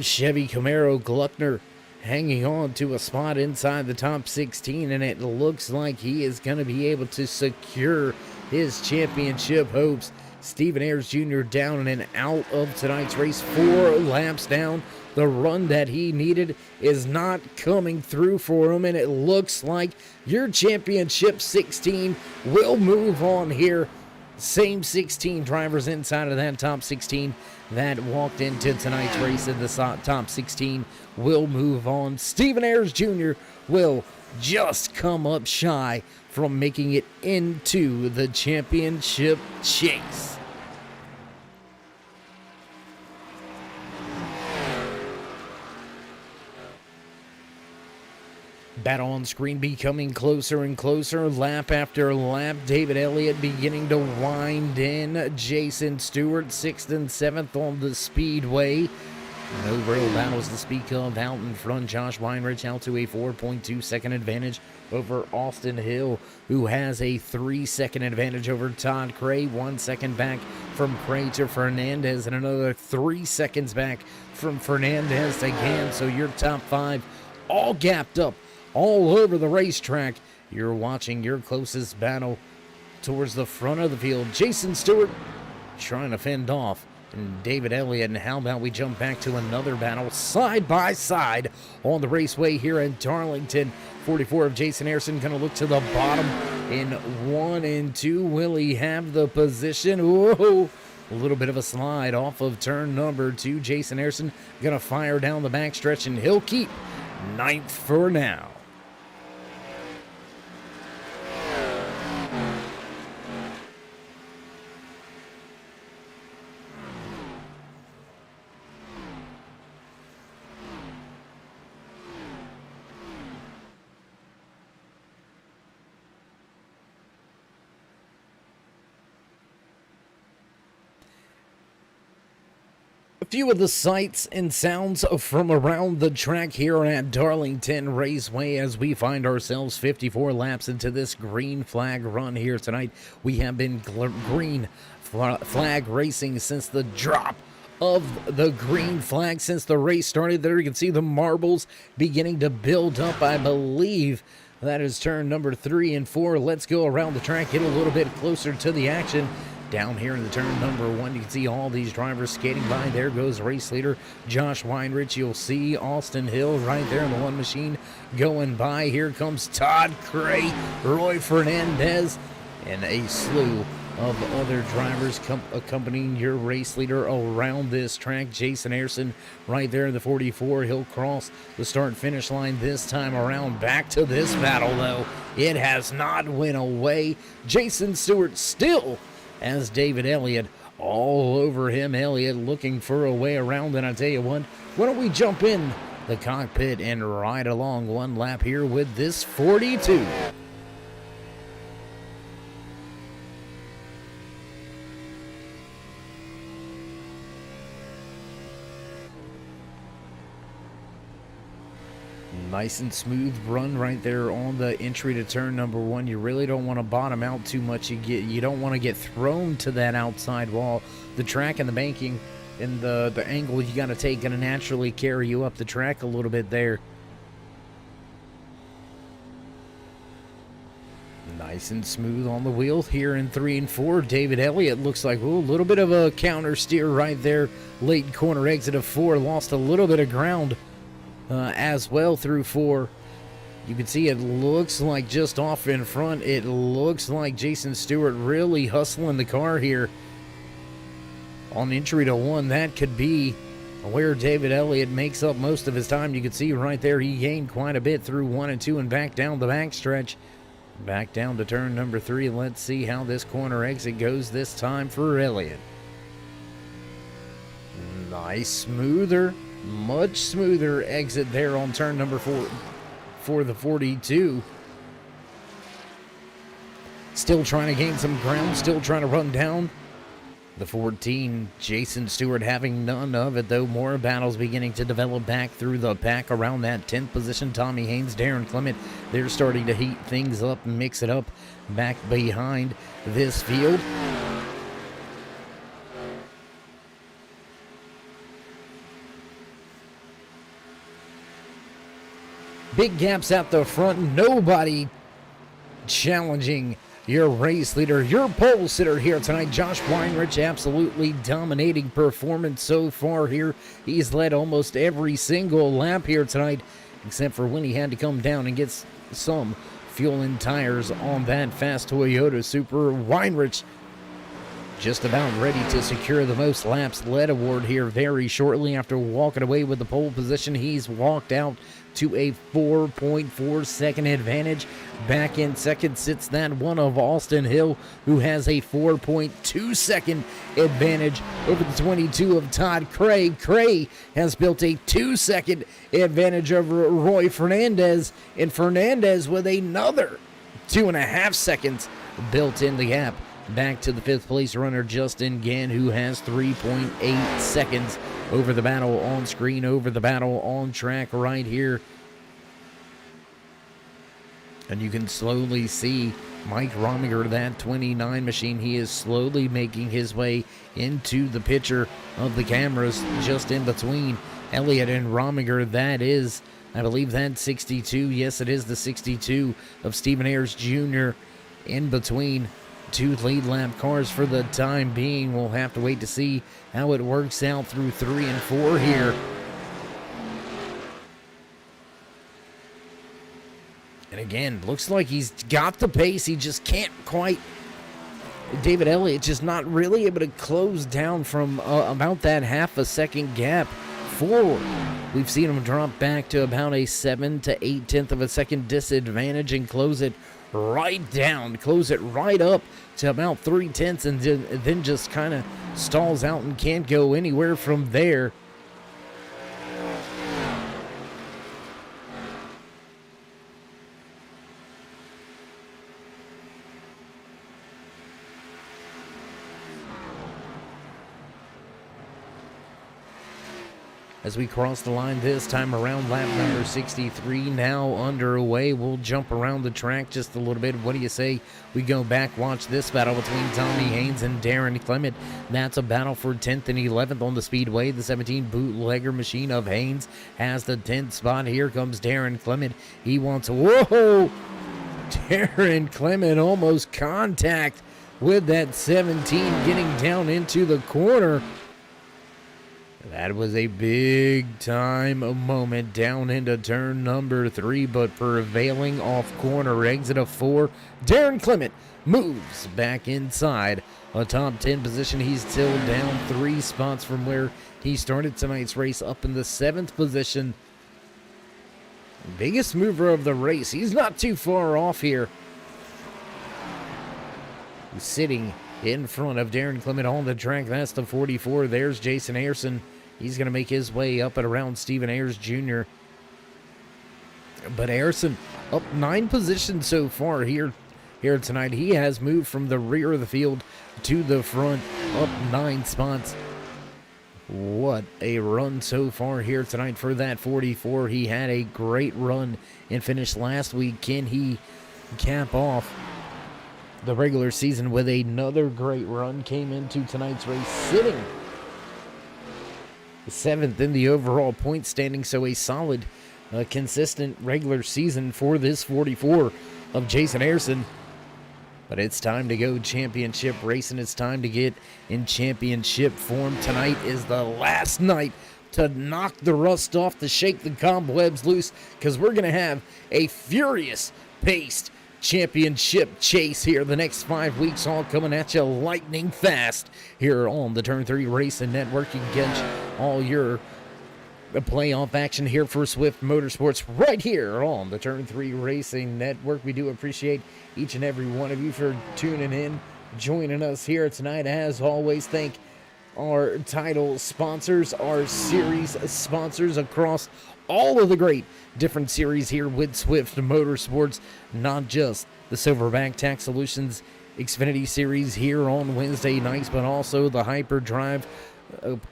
Speaker 3: Chevy Camaro. Gluckner hanging on to a spot inside the top 16, and it looks like he is going to be able to secure his championship hopes. Stephen Ayers Jr. down and out of tonight's race, 4 laps down. The run that he needed is not coming through for him, and it looks like your championship 16 will move on here. Same 16 drivers inside of that top 16 that walked into tonight's race in the top 16 will move on. Stephen Ayers Jr. will just come up shy from making it into the championship chase. Battle on screen becoming closer and closer, lap after lap. David Elliott beginning to wind in. Jason Stewart 6th and 7th on the speedway. No real battles to speak of out in front. Josh Weinrich out to a 4.2 second advantage over Austin Hill, who has a 3 second advantage over Todd Cray. 1 second back from Cray to Fernandez, and another 3 seconds back from Fernandez to Gant. So your top 5 all gapped up all over the racetrack. You're watching your closest battle towards the front of the field. Jason Stewart trying to fend off and David Elliott. And how about we jump back to another battle side by side on the raceway here in Darlington. 44 of Jason Harrison going to look to the bottom in 1 and 2. Will he have the position? Whoa! A little bit of a slide off of turn number 2. Jason Harrison going to fire down the backstretch, and he'll keep 9th for now. A few of the sights and sounds from around the track here at Darlington Raceway as we find ourselves 54 laps into this green flag run here tonight. We have been green flag racing since the drop of the green flag, since the race started. There you can see the marbles beginning to build up. I believe that is turn number 3 and 4. Let's go around the track, get a little bit closer to the action. Down here in the turn number 1, you can see all these drivers skating by. There goes race leader Josh Weinrich. You'll see Austin Hill right there in the one machine going by. Here comes Todd Cray, Roy Fernandez, and a slew of other drivers accompanying your race leader around this track. Jason Harrison right there in the 44. He'll cross the start-finish line this time around. Back to this battle, though. It has not went away. Jason Stewart still as David Elliott all over him. Elliott looking for a way around, and I tell you what, why don't we jump in the cockpit and ride along one lap here with this 42. Nice and smooth run right there on the entry to turn number 1. You really don't want to bottom out too much. You don't want to get thrown to that outside wall. The track and the banking and the angle you got to take going to naturally carry you up the track a little bit there. Nice and smooth on the wheel here in 3 and 4. David Elliott looks like a little bit of a counter steer right there. Late corner exit of 4. Lost a little bit of ground as well through 4. You can see it looks like just off in front. It looks like Jason Stewart really hustling the car here on entry to 1. That could be where David Elliott makes up most of his time. You can see right there he gained quite a bit through 1 and 2 and back down the backstretch. Back down to turn number 3. Let's see how this corner exit goes this time for Elliott. Nice, smoother, much smoother exit there on turn number 4 for the 42. Still trying to gain some ground, still trying to run down the 14. Jason Stewart having none of it, though. More battles beginning to develop back through the pack around that 10th position. Tommy Haynes, Darren Clement, they're starting to heat things up and mix it up back behind this field. Big gaps at the front. Nobody challenging your race leader, your pole sitter here tonight. Josh Weinrich, absolutely dominating performance so far here. He's led almost every single lap here tonight, except for when he had to come down and get some fuel and tires on that fast Toyota Supra. Weinrich just about ready to secure the most laps led award here very shortly after walking away with the pole position. He's walked out to a 4.4 second advantage. Back in second sits that one of Austin Hill, who has a 4.2 second advantage over the 22 of Todd Cray. Cray has built a 2 second advantage over Roy Fernandez, and Fernandez with another 2.5 seconds built in the gap. Back to the 5th place runner, Justin Gann, who has 3.8 seconds over the battle on screen, over the battle on track right here. And you can slowly see Mike Rominger, that 29 machine. He is slowly making his way into the picture of the cameras just in between Elliott and Rominger. That is, I believe that's 62. Yes, it is the 62 of Stephen Ayers Jr. in between two lead lap cars for the time being. We'll have to wait to see how it works out through 3 and 4 here. And again, looks like he's got the pace. He just can't quite. David Elliott just not really able to close down from about that half a second gap forward. We've seen him drop back to about a 7 to 8 of a second disadvantage and close it right down, close it right up to about 3/10, and then just kind of stalls out and can't go anywhere from there. As we cross the line this time around, lap number 63 now underway. We'll jump around the track just a little bit. What do you say we go back, watch this battle between Tommy Haynes and Darren Clement? That's a battle for 10th and 11th on the speedway. The 17 bootlegger machine of Haynes has the 10th spot. Here comes Darren Clement. He wants, whoa! Darren Clement almost contact with that 17 getting down into the corner. That was a big time moment down into turn number 3, but prevailing off corner exit of 4. Darren Clement moves back inside a top 10 position. He's still down 3 spots from where he started tonight's race, up in the 7th position. Biggest mover of the race. He's not too far off here. He's sitting in front of Darren Clement on the track. That's the 44. There's Jason Ayerson. He's going to make his way up and around Stephen Ayers Jr. But Ayerson up 9 positions so far here tonight. He has moved from the rear of the field to the front, up 9 spots. What a run so far here tonight for that 44. He had a great run and finished last week. Can he cap off the regular season with another great run? Came into tonight's race sitting 7th in the overall point standing, so a solid, consistent regular season for this 44 of Jason Ayerson. But it's time to go championship racing. It's time to get in championship form. Tonight is the last night to knock the rust off, to shake the cobwebs loose, because we're going to have a furious paced championship chase here the next 5 weeks, all coming at you lightning fast here on the Turn 3 Racing Network. You can catch all your playoff action here for Swift Motorsports right here on the Turn 3 Racing Network. We do appreciate each and every one of you for tuning in, joining us here tonight. As always, thank our title sponsors, our series sponsors across all of the great different series here with Swift Motorsports, not just the Silverback Tax Solutions Xfinity Series here on Wednesday nights, but also the Hyperdrive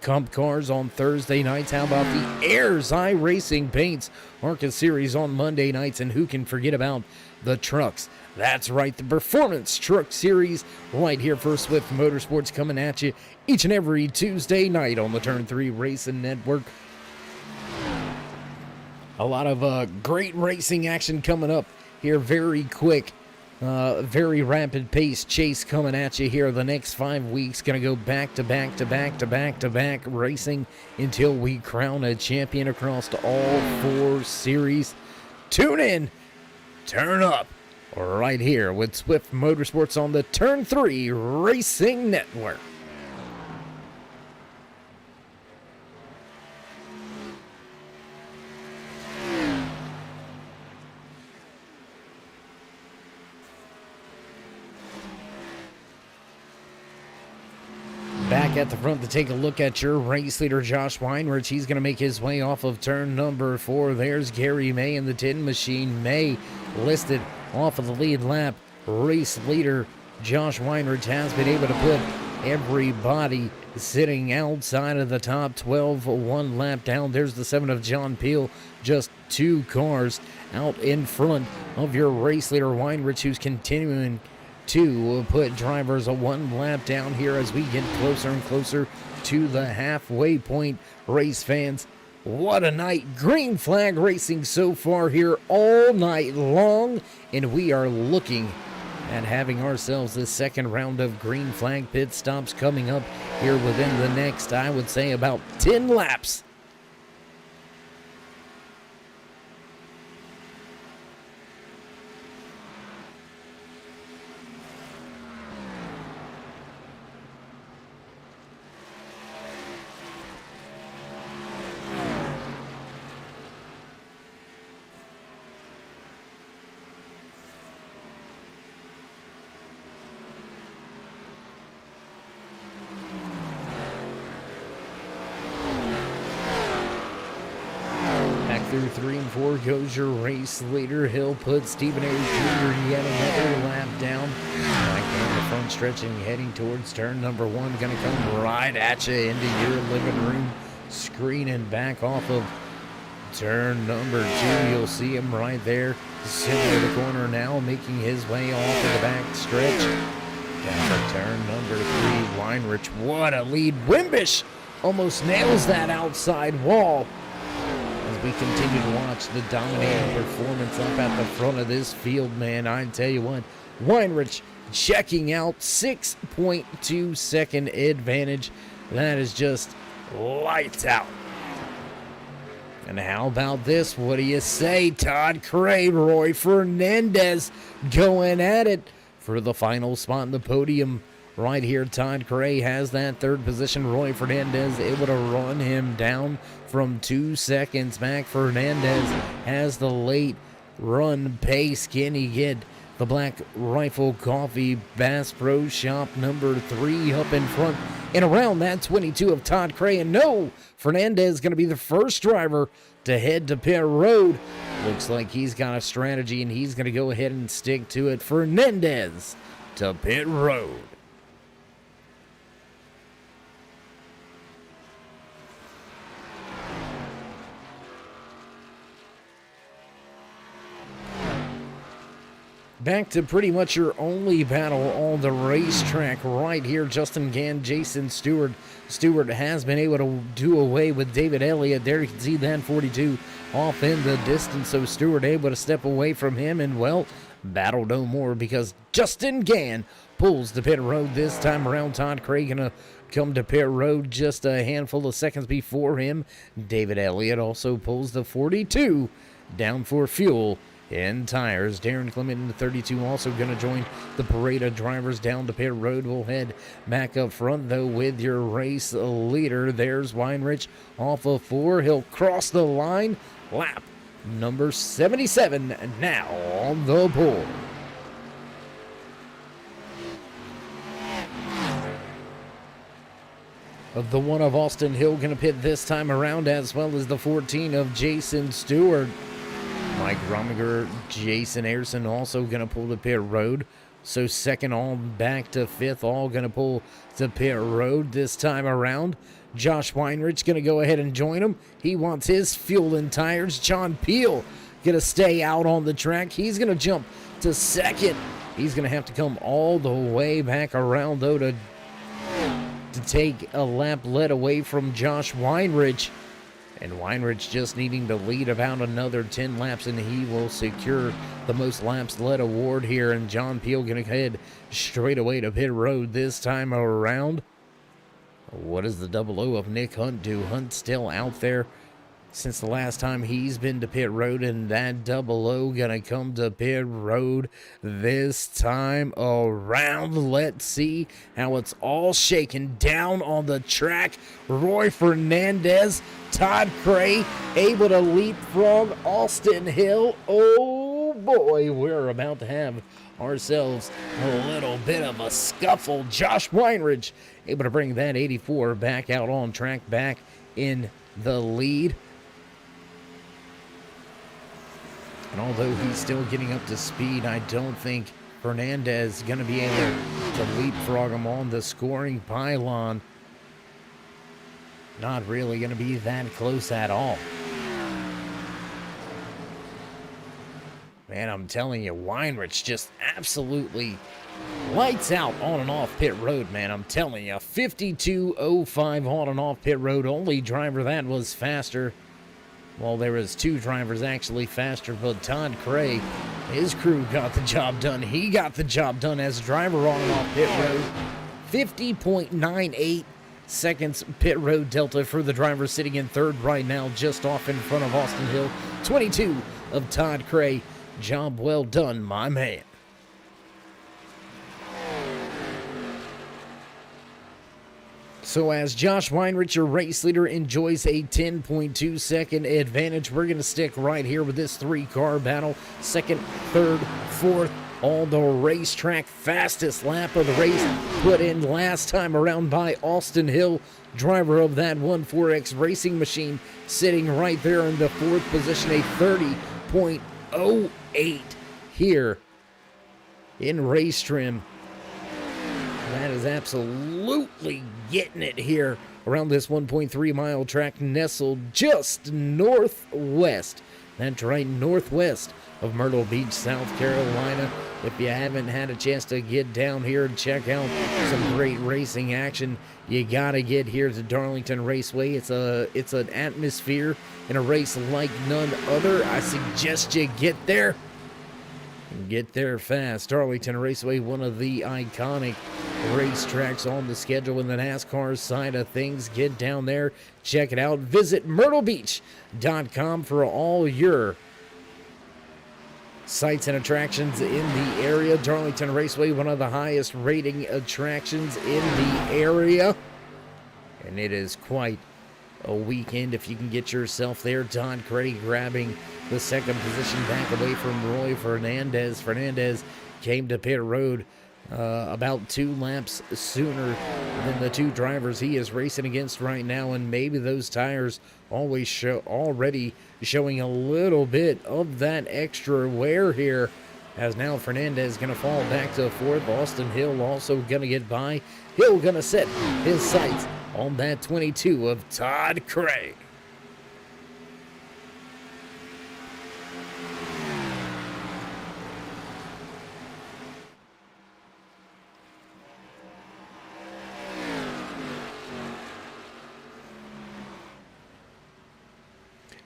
Speaker 3: Comp Cars on Thursday nights. How about the Ayers iRacing Paints ARCA Series on Monday nights? And who can forget about the trucks? That's right, the Performance Truck Series right here for Swift Motorsports, coming at you each and every Tuesday night on the Turn 3 Racing Network. A lot of great racing action coming up here, very quick, very rapid pace chase coming at you here the next 5 weeks. Going to go back to back to back to back to back racing until we crown a champion across all 4 series. Tune in, turn up, right here with Swift Motorsports on the Turn 3 Racing Network. Back at the front to take a look at your race leader, Josh Weinrich. He's going to make his way off of turn number 4. There's Gary May in the tin machine. May listed off of the lead lap. Race leader Josh Weinrich has been able to put everybody sitting outside of the top 12 one lap down. There's the 7 of John Peel, just 2 cars out in front of your race leader Weinrich, who's continuing to put drivers a 1 lap down here as we get closer and closer to the halfway point. Race fans, what a night. Green flag racing so far here all night long, and we are looking at having ourselves the second round of green flag pit stops coming up here within the next, I would say, about 10 laps. Through 3 and 4 goes your race leader. He'll put Stephen A. Jr. yet another lap down. Back down the front stretch and heading towards turn number 1. Going to come right at you into your living room screen and back off of turn number 2. You'll see him right there, center of the corner now, making his way off of the back stretch. Down to turn number 3. Weinrich, what a lead. Wimbish almost nails that outside wall. We continue to watch the dominating performance up at the front of this field, man. I tell you what, Weinrich checking out, 6.2 second advantage. That is just lights out. And how about this? What do you say? Todd Cray, Roy Fernandez going at it for the final spot in the podium. Right here, Todd Cray has that 3rd position. Roy Fernandez able to run him down from 2 seconds back. Fernandez has the late run pace. Can he get the Black Rifle Coffee Bass Pro Shop number 3 up in front and around that 22 of Todd Cray? And no, Fernandez is going to be the first driver to head to pit road. Looks like he's got a strategy and he's going to go ahead and stick to it. Fernandez to pit road. Back to pretty much your only battle on the racetrack right here. Justin Gann, Jason Stewart. Stewart has been able to do away with David Elliott. There you can see that 42 off in the distance. So Stewart able to step away from him. And, well, battle no more because Justin Gann pulls the pit road this time around. Todd Craig gonna come to pit road just a handful of seconds before him. David Elliott also pulls the 42 down for fuel and tires. Darren Clement in the 32 also going to join the parade of drivers down to pit road. We'll head back up front, though, with your race leader. There's Weinrich off of 4. He'll cross the line. Lap number 77 now on the board. Of the one of Austin Hill going to pit this time around, as well as the 14 of Jason Stewart. Mike Rominger, Jason Ayerson also going to pull the pit road. So second all back to fifth, all going to pull the pit road this time around. Josh Weinrich going to go ahead and join him. He wants his fuel and tires. John Peel going to stay out on the track. He's going to jump to second. He's going to have to come all the way back around, though, to take a lap led away from Josh Weinrich. And Weinrich just needing to lead about another 10 laps, and he will secure the most laps led award here. And John Peel going to head straight away to pit road this time around. What does the 00 of Nick Hunt do? Hunt still out there since the last time he's been to pit road, and that 00 gonna come to pit road this time around. Let's see how it's all shaken down on the track. Roy Fernandez, Todd Cray able to leapfrog Austin Hill. Oh boy, we're about to have ourselves a little bit of a scuffle. Josh Weinrich able to bring that 84 back out on track, back in the lead. And although he's still getting up to speed, I don't think Fernandez is going to be able to leapfrog him on the scoring pylon. Not really going to be that close at all. Man, I'm telling you, Weinrich just absolutely lights out on and off pit road, man. I'm telling you, 52.05 on and off pit road. Only driver that was faster. Well, there was two drivers actually faster, but Todd Cray, his crew got the job done. He got the job done as driver on and off pit road. 50.98 seconds pit road delta for the driver sitting in third right now, just off in front of Austin Hill. 22 of Todd Cray. Job well done, my man. So as Josh Weinrich, your race leader, enjoys a 10.2 second advantage, we're going to stick right here with this three-car battle. Second, third, fourth, all the racetrack. Fastest lap of the race put in last time around by Austin Hill, driver of that 1.4X racing machine, sitting right there in the fourth position, a 30.08 here in race trim. That is absolutely getting it here around this 1.3 mile track, nestled just northwest. That's right, northwest of Myrtle Beach, South Carolina. If you haven't had a chance to get down here and check out some great racing action, you gotta get here to Darlington Raceway. It's an atmosphere in a race like none other. I suggest you get there. Get there fast. Darlington Raceway, one of the iconic racetracks on the schedule in the NASCAR side of things. Get down there, check it out. Visit myrtlebeach.com for all your sights and attractions in the area. Darlington Raceway, one of the highest rating attractions in the area. And it is quite a weekend if you can get yourself there. Todd Cray grabbing the second position back away from Roy Fernandez. Fernandez came to pit road about 2 laps sooner than the two drivers he is racing against right now, and maybe those tires already showing a little bit of that extra wear here, as now Fernandez is going to fall back to fourth. Austin Hill also going to get by. Hill going to set his sights on that 22 of Todd Cray.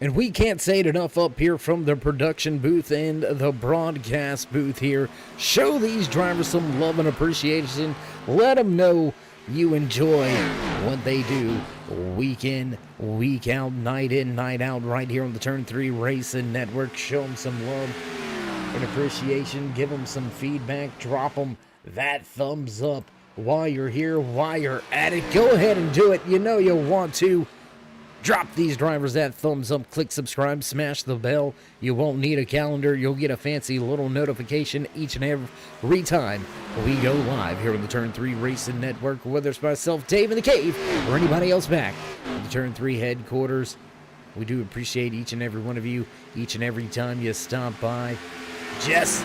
Speaker 3: And we can't say it enough up here from the production booth and the broadcast booth here. Show these drivers some love and appreciation. Let them know you enjoy what they do week in, week out, night in, night out, right here on the Turn 3 Racing Network. Show them some love and appreciation. Give them some feedback. Drop them that thumbs up while you're here, while you're at it. Go ahead and do it. You know you'll want to. Drop these drivers that thumbs up, click subscribe, smash the bell. You won't need a calendar. You'll get a fancy little notification each and every time we go live here on the Turn 3 Racing Network, whether it's myself, Dave in the Cave, or anybody else back at the Turn 3 headquarters. We do appreciate each and every one of you, each and every time you stop by. Jess,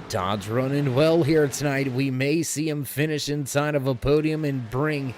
Speaker 3: Todd's running well here tonight. We may see him finish inside of a podium and bring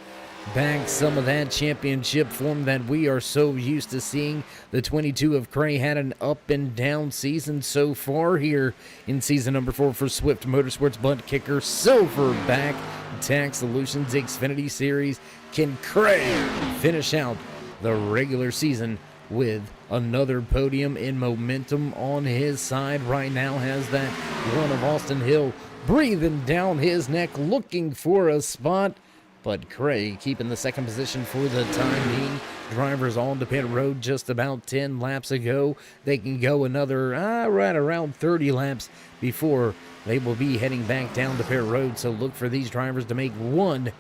Speaker 3: back some of that championship form that we are so used to seeing. The 22 of Cray had an up and down season so far here in season number 4 for Swift Motorsports Butt Kicker Silverback Tax Solutions Xfinity Series. Can Cray finish out the regular season with another podium in momentum on his side? Right now has that one of Austin Hill breathing down his neck, looking for a spot. But Cray keeping the second position for the time being. Drivers on the pit road just about 10 laps ago. They can go another right around 30 laps before they will be heading back down the pit road. So look for these drivers to make one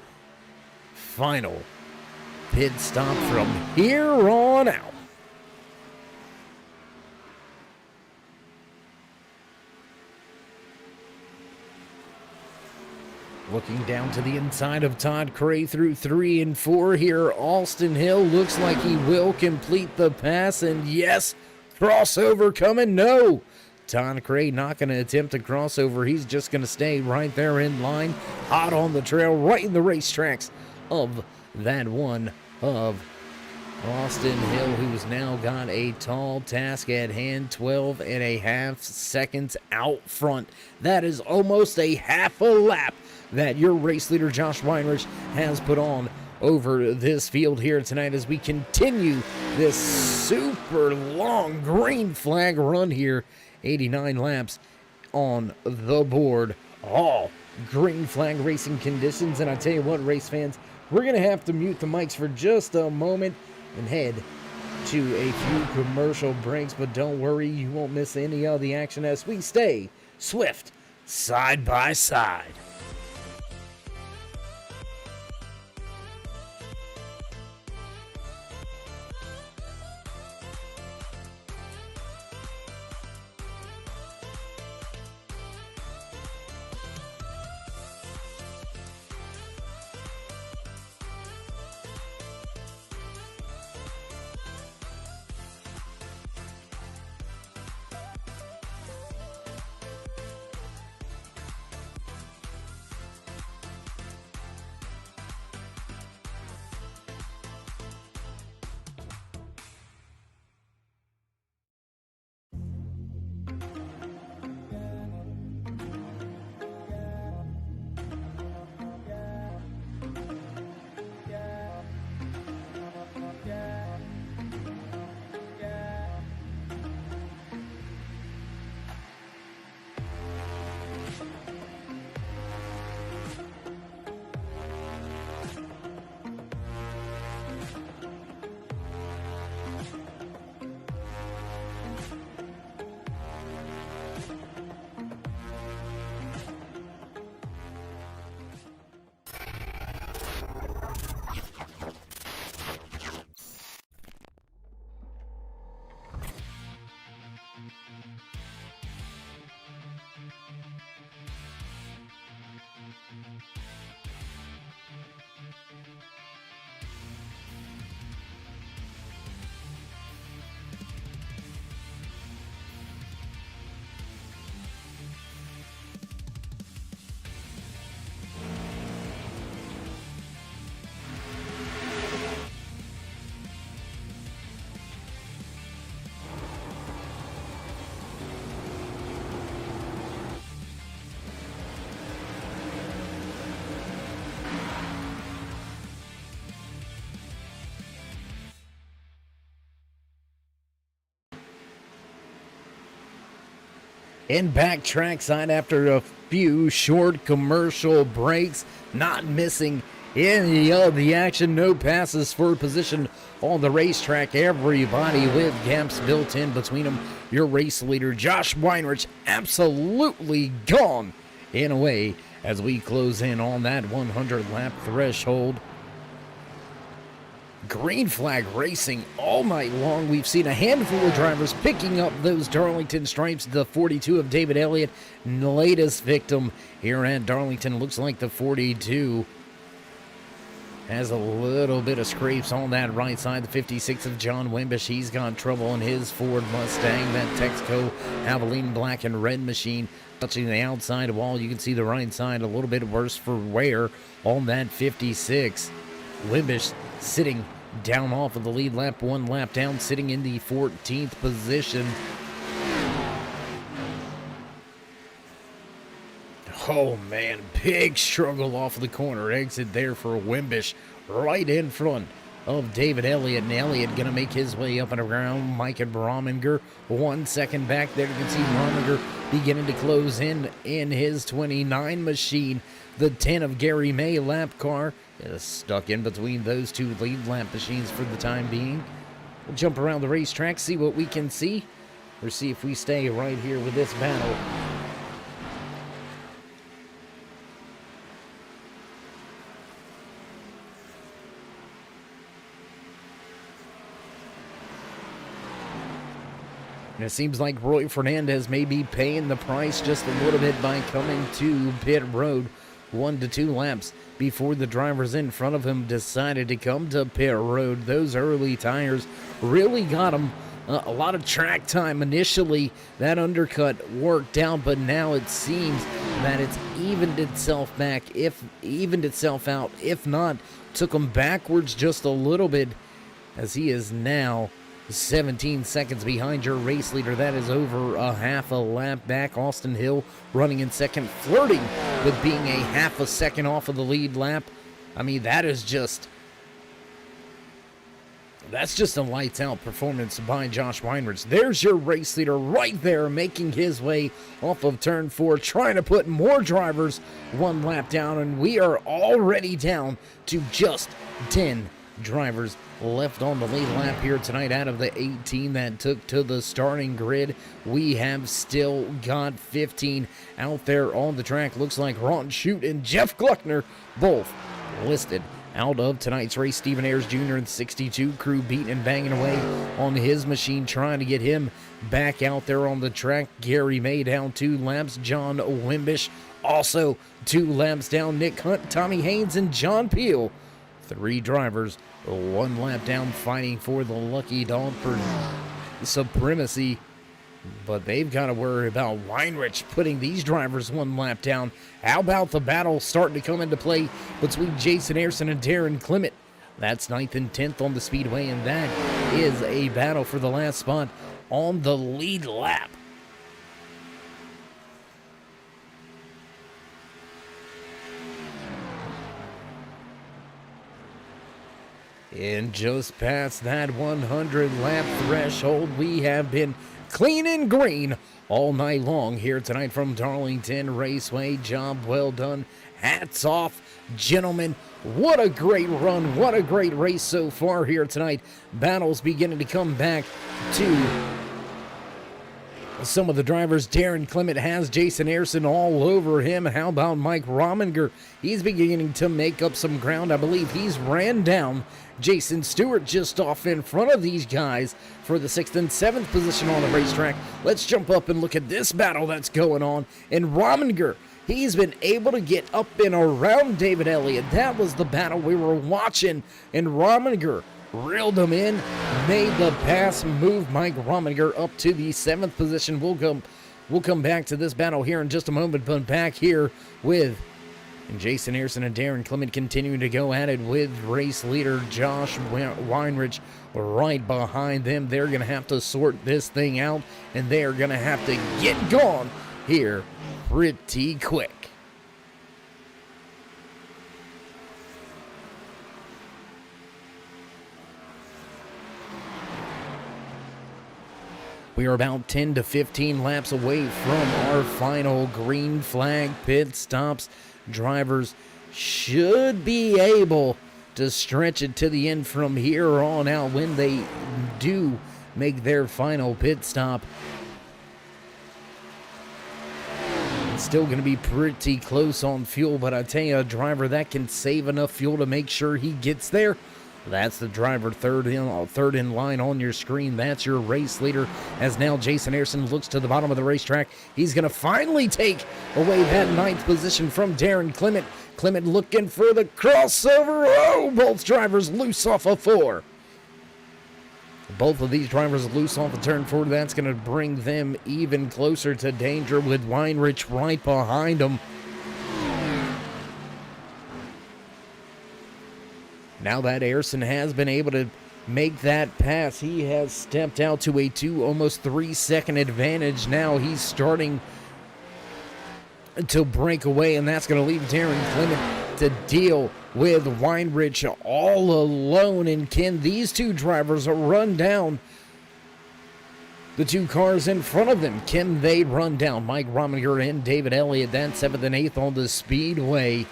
Speaker 3: final pit stop from here on out. Looking down to the inside of Todd Cray through 3 and 4 here. Austin Hill looks like he will complete the pass. And yes, crossover coming. No, Todd Cray not going to attempt a crossover. He's just going to stay right there in line. Hot on the trail, right in the racetracks of that one of Austin Hill, who's now got a tall task at hand, 12.5 seconds out front. That is almost a half a lap that your race leader Josh Weinrich has put on over this field here tonight as we continue this super long green flag run here. 89 laps on the board, all green flag racing conditions. And I tell you what, race fans, we're going to have to mute the mics for just a moment and head to a few commercial breaks, but don't worry, you won't miss any of the action as we stay swift side by side. And back trackside after a few short commercial breaks, not missing any of the action. No passes for position on the racetrack. Everybody with gaps built in between them. Your race leader, Josh Weinrich, absolutely gone in a way as we close in on that 100 lap threshold. Green flag racing all night long. We've seen a handful of drivers picking up those Darlington stripes. The 42 of David Elliott, latest victim here at Darlington. Looks like the 42 has a little bit of scrapes on that right side. The 56 of John Wimbish, he's got trouble in his Ford Mustang. That Texaco Abilene black and red machine touching the outside wall. You can see the right side a little bit worse for wear on that 56. Wimbish sitting down off of the lead lap, 1 lap down, sitting in the 14th position. Oh man, big struggle off of the corner exit there for Wimbish, right in front of David Elliott. And Elliott gonna make his way up and around Mike and Rominger. 1 second back there. You can see Rominger beginning to close in his 29 machine. The 10 of Gary May lap car is stuck in between those two lead lap machines for the time being. We'll jump around the racetrack, see what we can see, or see if we stay right here with this battle. And it seems like Roy Fernandez may be paying the price just a little bit by coming to pit road 1 to 2 laps before the drivers in front of him decided to come to pit road. Those early tires really got him a lot of track time initially. That undercut worked out, but now it seems that it's evened itself out. If not, took him backwards just a little bit, as he is now 17 seconds behind your race leader. That is over a half a lap back. Austin Hill running in second, flirting with being a half a second off of the lead lap. I mean, that's just a lights out performance by Josh Weinrich. There's your race leader right there, making his way off of turn 4, trying to put more drivers 1 lap down, and we are already down to just 10 drivers left on the lead lap here tonight out of the 18 that took to the starting grid. We have still got 15 out there on the track. Looks like Ron Shute and Jeff Gluckner both listed out of tonight's race. Stephen Ayers Jr. in 62 crew beating and banging away on his machine, trying to get him back out there on the track. Gary May down 2 laps. John Wimbish also 2 laps down. Nick Hunt, Tommy Haynes, and John Peel, 3 drivers 1 lap down, fighting for the lucky dog for supremacy. But they've got to worry about Weinrich putting these drivers 1 lap down. How about the battle starting to come into play between Jason Ayerson and Darren Clement? That's 9th and 10th on the speedway, and that is a battle for the last spot on the lead lap. And just past that 100 lap threshold, we have been clean and green all night long here tonight from Darlington Raceway. Job well done. Hats off, gentlemen. What a great run. What a great race so far here tonight. Battles beginning to come back to some of the drivers. Darren Clement has Jason Ayerson all over him. How about Mike Rominger? He's beginning to make up some ground. I believe he's ran down Jason Stewart just off in front of these guys for the 6th and 7th position on the racetrack. Let's jump up and look at this battle that's going on. And Rominger, he's been able to get up and around David Elliott. That was the battle we were watching. And Rominger reeled him in, made the pass, moved Mike Rominger up to the 7th position. We'll come back to this battle here in just a moment, but back here with Jason Ayerson and Darren Clement continuing to go at it with race leader Josh Weinrich right behind them. They're going to have to sort this thing out, and they're going to have to get gone here pretty quick. We are about 10 to 15 laps away from our final green flag pit stops. Drivers should be able to stretch it to the end from here on out when they do make their final pit stop. It's still going to be pretty close on fuel, but I tell you, a driver that can save enough fuel to make sure he gets there, that's the driver third in line on your screen. That's your race leader, as now Jason Harrison looks to the bottom of the racetrack. He's going to finally take away that ninth position from Darren Clement. Clement looking for the crossover. Oh, both drivers loose off of 4. Both of these drivers loose off of turn 4. That's going to bring them even closer to danger with Weinrich right behind them. Now that Harrison has been able to make that pass, he has stepped out to a almost 3-second advantage. Now he's starting to break away, and that's going to leave Darren Clement to deal with Weinrich all alone. And can these two drivers run down the 2 cars in front of them? Can they run down Mike Rominger and David Elliott? That's 7th and 8th on the speedway.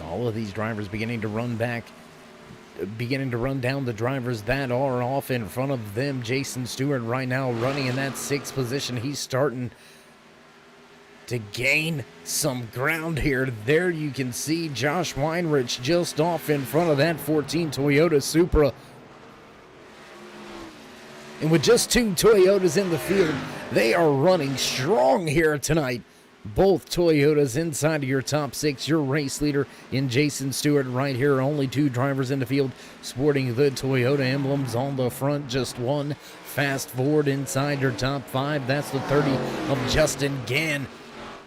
Speaker 3: All of these drivers beginning to run down the drivers that are off in front of them. Jason Stewart right now running in that 6th position. He's starting to gain some ground here. There you can see Josh Weinrich just off in front of that 14 Toyota Supra. And with just 2 Toyotas in the field, they are running strong here tonight. Both Toyotas inside of your top 6. Your race leader in Jason Stewart right here. Only 2 drivers in the field sporting the Toyota emblems on the front. Just 1 fast forward inside your top 5. That's the 30 of Justin Gann.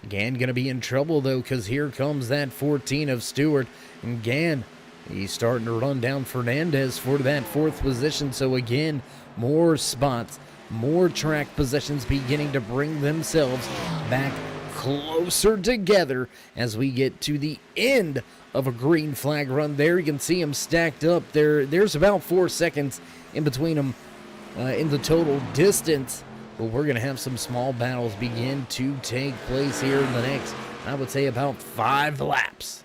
Speaker 3: Gann going to be in trouble, though, because here comes that 14 of Stewart. And Gann, he's starting to run down Fernandez for that 4th position. So, again, more spots, more track positions beginning to bring themselves back closer together as we get to the end of a green flag run. There you can see them stacked up. There's about 4 seconds in between them in the total distance. But we're going to have some small battles begin to take place here in the next, I would say, about 5 laps.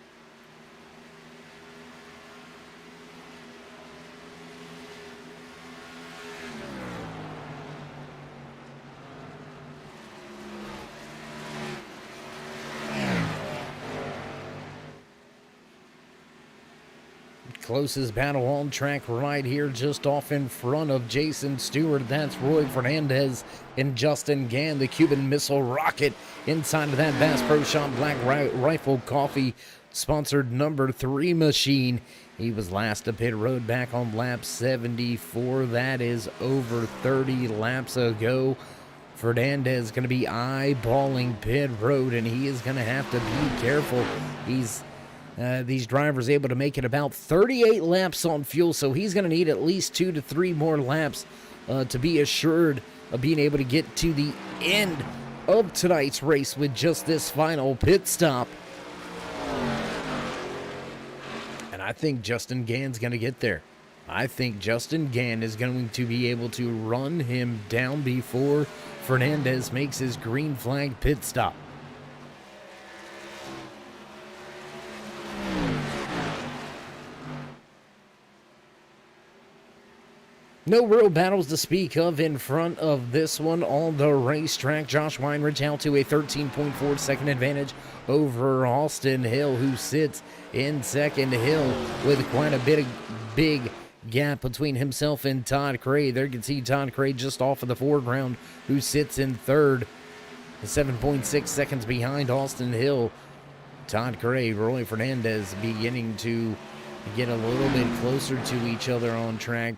Speaker 3: Closest battle on track right here, just off in front of Jason Stewart. That's Roy Fernandez and Justin Gann, the Cuban Missile Rocket, inside of that Bass Pro Shop Black Rifle Coffee sponsored number 3 machine. He was last to pit road back on lap 74. That is over 30 laps ago. Fernandez going to be eyeballing pit road, and he is going to have to be careful. These drivers able to make it about 38 laps on fuel, so he's going to need at least 2 to 3 more laps to be assured of being able to get to the end of tonight's race with just this final pit stop. And I think Justin Gann's going to get there. I think Justin Gann is going to be able to run him down before Fernandez makes his green flag pit stop. No real battles to speak of in front of this one on the racetrack. Josh Weinrich out to a 13.4 second advantage over Austin Hill, who sits in second. Hill with quite a bit of big gap between himself and Todd Cray. There you can see Todd Cray just off of the foreground, who sits in third, 7.6 seconds behind Austin Hill. Todd Cray, Roy Fernandez beginning to get a little bit closer to each other on track.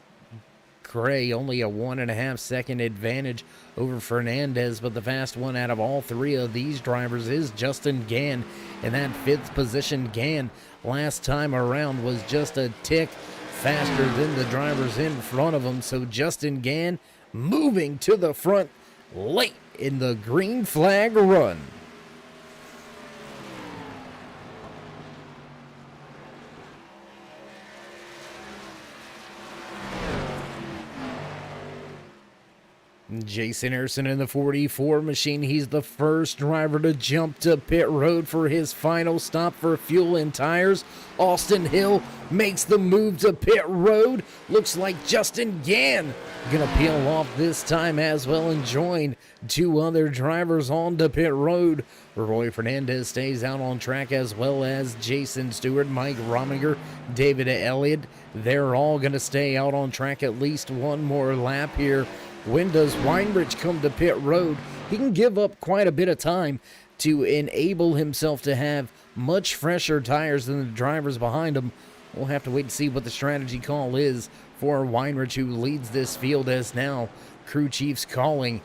Speaker 3: Cray only a 1.5 second advantage over Fernandez, but the fast one out of all 3 of these drivers is Justin Gann in that 5th position. Gann last time around was just a tick faster than the drivers in front of him, so Justin Gann moving to the front late in the green flag run. Jason Harrison in the 44 machine. He's the first driver to jump to pit road for his final stop for fuel and tires. Austin Hill makes the move to pit road. Looks like Justin Gann gonna peel off this time as well and join two other drivers on to pit road. Roy Fernandez stays out on track, as well as Jason Stewart, Mike Rominger, David Elliott. They're all gonna stay out on track at least one more lap here. When does Weinrich come to pit road? He can give up quite a bit of time to enable himself to have much fresher tires than the drivers behind him. We'll have to wait and see what the strategy call is for Weinrich, who leads this field, as now crew chiefs calling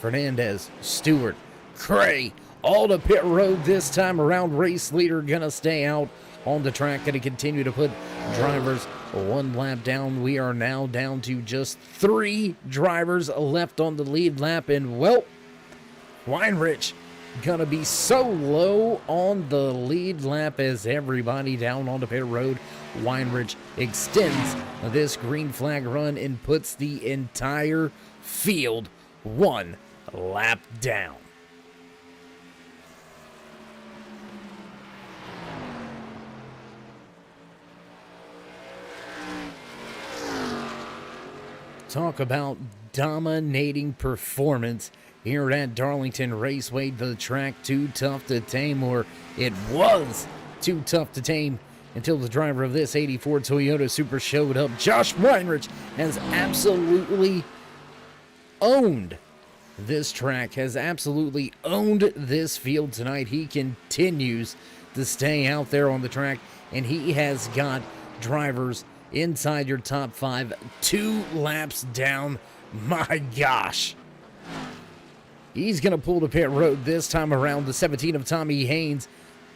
Speaker 3: Fernandez, Stewart, Cray, all to pit road this time around. Race leader gonna stay out on the track, gonna continue to put drivers one lap down. We are now down to just 3 drivers left on the lead lap, and well, Weinrich gonna be so low on the lead lap as everybody down on the pit road. Weinrich extends this green flag run and puts the entire field 1 lap down. Talk about dominating performance here at Darlington Raceway. The track too tough to tame, or it was too tough to tame until the driver of this 84 Toyota Supra showed up. Josh Weinrich has absolutely owned this track, has absolutely owned this field tonight. He continues to stay out there on the track, and he has got drivers inside your top 5, 2 laps down. My gosh. He's going to pull to pit road this time around. The 17 of Tommy Haynes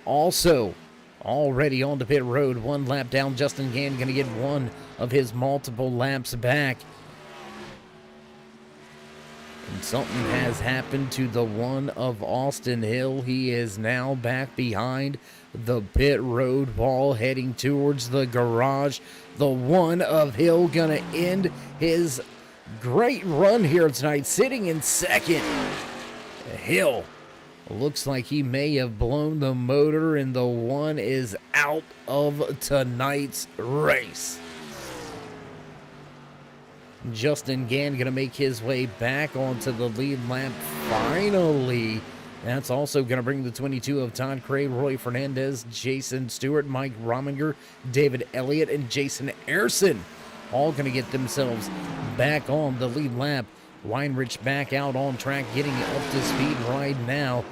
Speaker 3: also already on to pit road. 1 lap down. Justin Gann going to get one of his multiple laps back. And something has happened to the one of Austin Hill. He is now back behind the pit road wall, heading towards the garage. The one of Hill gonna end his great run here tonight, sitting in second. Hill looks like he may have blown the motor, and the one is out of tonight's race. Justin Gann gonna make his way back onto the lead lap finally. That's also going to bring the 22 of Todd Cray, Roy Fernandez, Jason Stewart, Mike Rominger, David Elliott, and Jason Harrison all going to get themselves back on the lead lap. Weinrich back out on track, getting up to speed right now.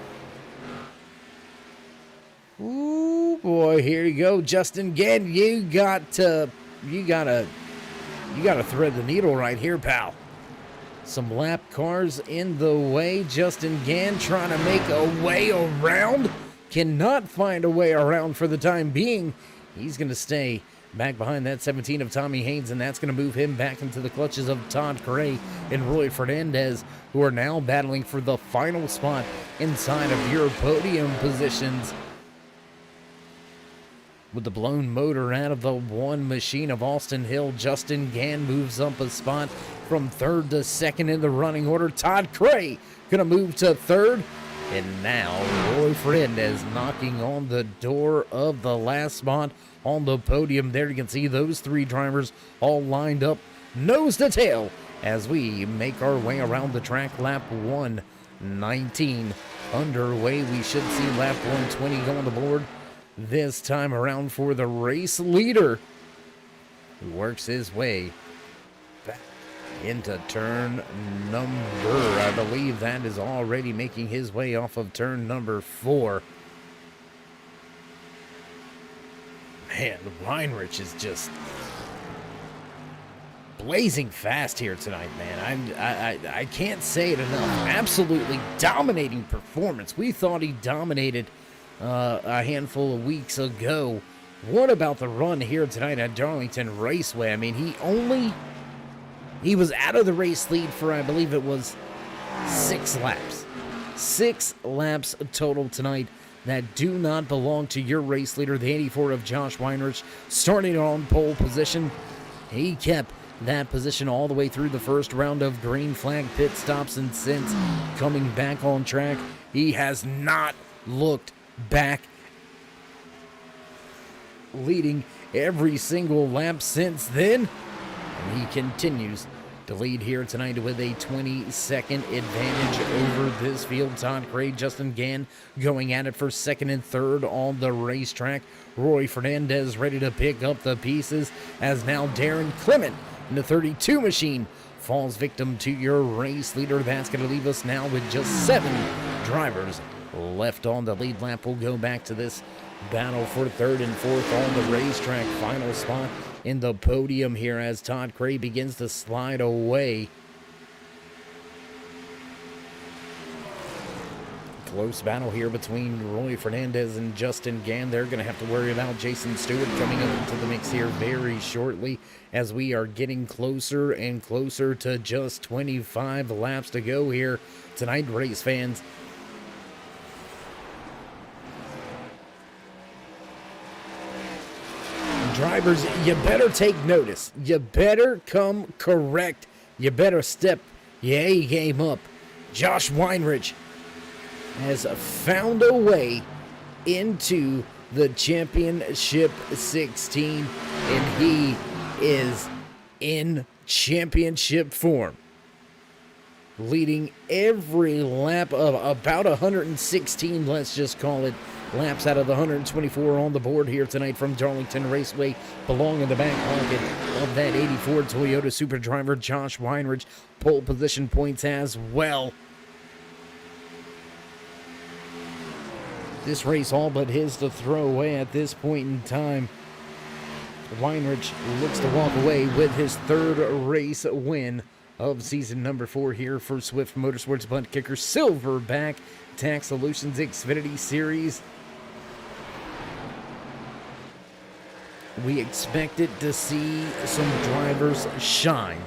Speaker 3: Ooh, boy, here you go. Justin Gann, you gotta thread the needle right here, pal. Some lap cars in the way. Justin Gann trying to make a way around. Cannot find a way around for the time being. He's going to stay back behind that 17 of Tommy Haynes, and that's going to move him back into the clutches of Todd Cray and Roy Fernandez, who are now battling for the final spot inside of your podium positions. With the blown motor out of the one machine of Austin Hill, Justin Gann moves up a spot from 3rd to 2nd in the running order. Todd Cray gonna move to 3rd. And now Roy Fernandez knocking on the door of the last spot on the podium. There you can see those 3 drivers all lined up nose to tail as we make our way around the track. Lap 119 underway. We should see lap 120 go on the board this time around for the race leader, who works his way back into turn number, I believe that is already making his way off of turn number 4. Man, Weinrich is just blazing fast here tonight, man. I can't say it enough. Absolutely dominating performance. We thought he dominated a handful of weeks ago. What about the run here tonight at Darlington Raceway? I mean, he was out of the race lead for, I believe it was 6 laps. 6 laps total tonight that do not belong to your race leader, the 84 of Josh Weinrich, starting on pole position. He kept that position all the way through the first round of green flag pit stops, and since coming back on track, he has not looked back, leading every single lap since then. And he continues to lead here tonight with a 20-second advantage over this field. Todd Cray, Justin Gann going at it for second and third on the racetrack. Roy Fernandez ready to pick up the pieces, as now Darren Clement in the 32 machine falls victim to your race leader. That's going to leave us now with just 7 drivers left on the lead lap. We'll go back to this battle for third and fourth on the racetrack. Final spot in the podium here as Todd Cray begins to slide away. Close battle here between Roy Fernandez and Justin Gann. They're going to have to worry about Jason Stewart coming up into the mix here very shortly, as we are getting closer and closer to just 25 laps to go here tonight, race fans. Drivers, you better take notice. You better come correct. You better step your A game up. Josh Weinrich has found a way into the championship 16, and he is in championship form, leading every lap of about 116, let's just call it, laps out of the 124 on the board here tonight from Darlington Raceway, belong in the back pocket of that 84 Toyota Super driver Josh Weinrich. Pole position points as well. This race all but his to throw away at this point in time. Weinrich looks to walk away with his third race win of season number 4 here for Swift Motorsports Butt Kicker Silverback Tax Solutions Xfinity Series. We expected to see some drivers shine.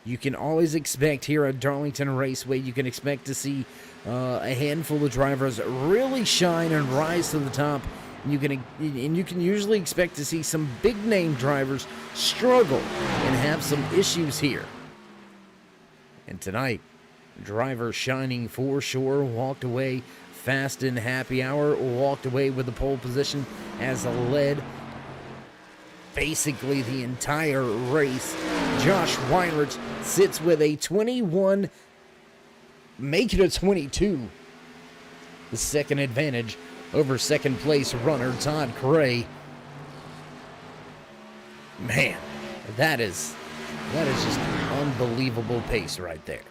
Speaker 3: You can always expect here at Darlington Raceway, you can expect to see a handful of drivers really shine and rise to the top. You can usually expect to see some big name drivers struggle and have some issues here. And tonight, driver shining for sure, walked away fast in happy hour, walked away with the pole position as led basically the entire race. Josh Weinrich sits with a 21, make it a 22. The second advantage over second place runner Todd Cray. Man, that is just unbelievable pace right there.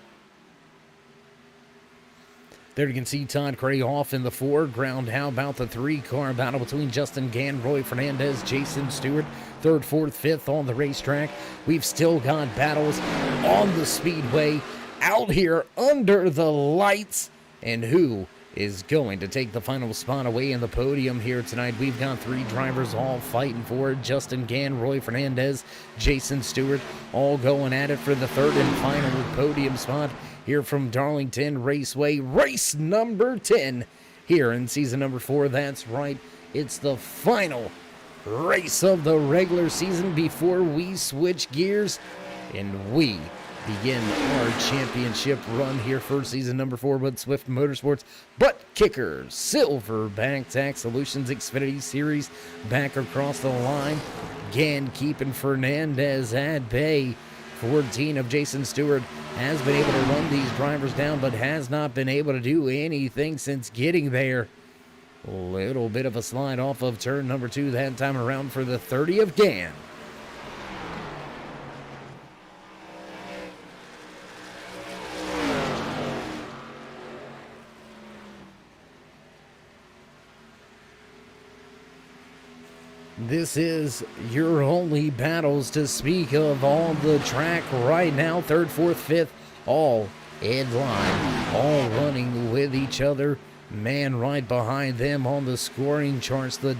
Speaker 3: There you can see Todd Cray off in the foreground. How about the 3-car battle between Justin Gann, Roy Fernandez, Jason Stewart, third, fourth, fifth on the racetrack. We've still got battles on the speedway, out here under the lights. And who is going to take the final spot away in the podium here tonight? We've got 3 drivers all fighting for it. Justin Gann, Roy Fernandez, Jason Stewart, all going at it for the third and final podium spot here from Darlington Raceway, race number 10 here in season number 4. That's right, it's the final race of the regular season before we switch gears and we begin our championship run here for season number 4 with Swift Motorsports Butt Kicker Silverback Tax Solutions Xfinity Series. Back across the line, Gann keeping Fernandez at bay. 14 of Jason Stewart has been able to run these drivers down, but has not been able to do anything since getting there. A little bit of a slide off of turn number 2 that time around for the 30 of Gann. This is your only battles to speak of on the track right now. Third, fourth, fifth, all in line, all running with each other. Man right behind them on the scoring charts, the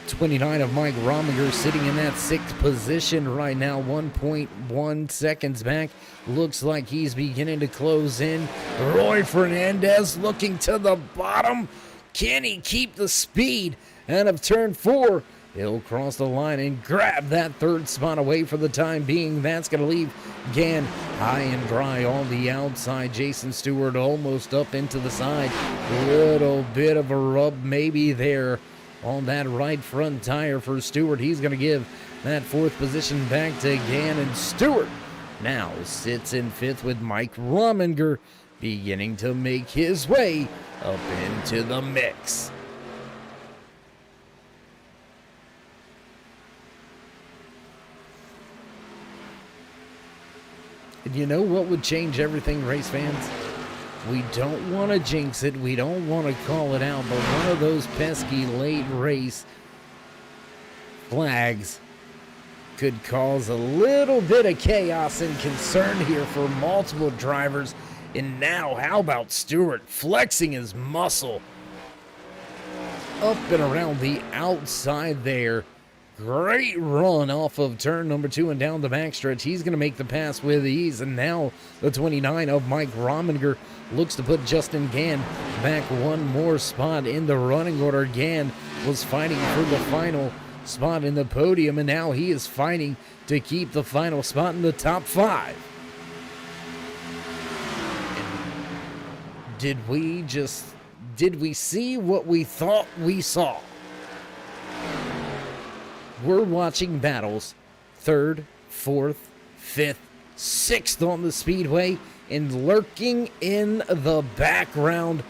Speaker 3: 29 of Mike Rominger sitting in that 6th position right now, 1.1 seconds back. Looks like he's beginning to close in. Roy Fernandez looking to the bottom. Can he keep the speed out of turn 4? He'll cross the line and grab that third spot away for the time being. That's going to leave Gann high and dry on the outside. Jason Stewart almost up into the side. Little bit of a rub maybe there on that right front tire for Stewart. He's going to give that fourth position back to Gann, and Stewart now sits in fifth with Mike Rominger beginning to make his way up into the mix. And you know what would change everything, race fans? We don't want to jinx it. We don't want to call it out. But one of those pesky late race flags could cause a little bit of chaos and concern here for multiple drivers. And now, how about Stewart flexing his muscle up and around the outside there? Great run off of turn number 2 and down the backstretch. He's going to make the pass with ease. And now the 29 of Mike Rominger looks to put Justin Gann back one more spot in the running order. Gann was fighting for the final spot in the podium, and now he is fighting to keep the final spot in the top 5. Did we see what we thought we saw? We're watching battles 3rd, 4th, 5th, 6th on the speedway, and lurking in the background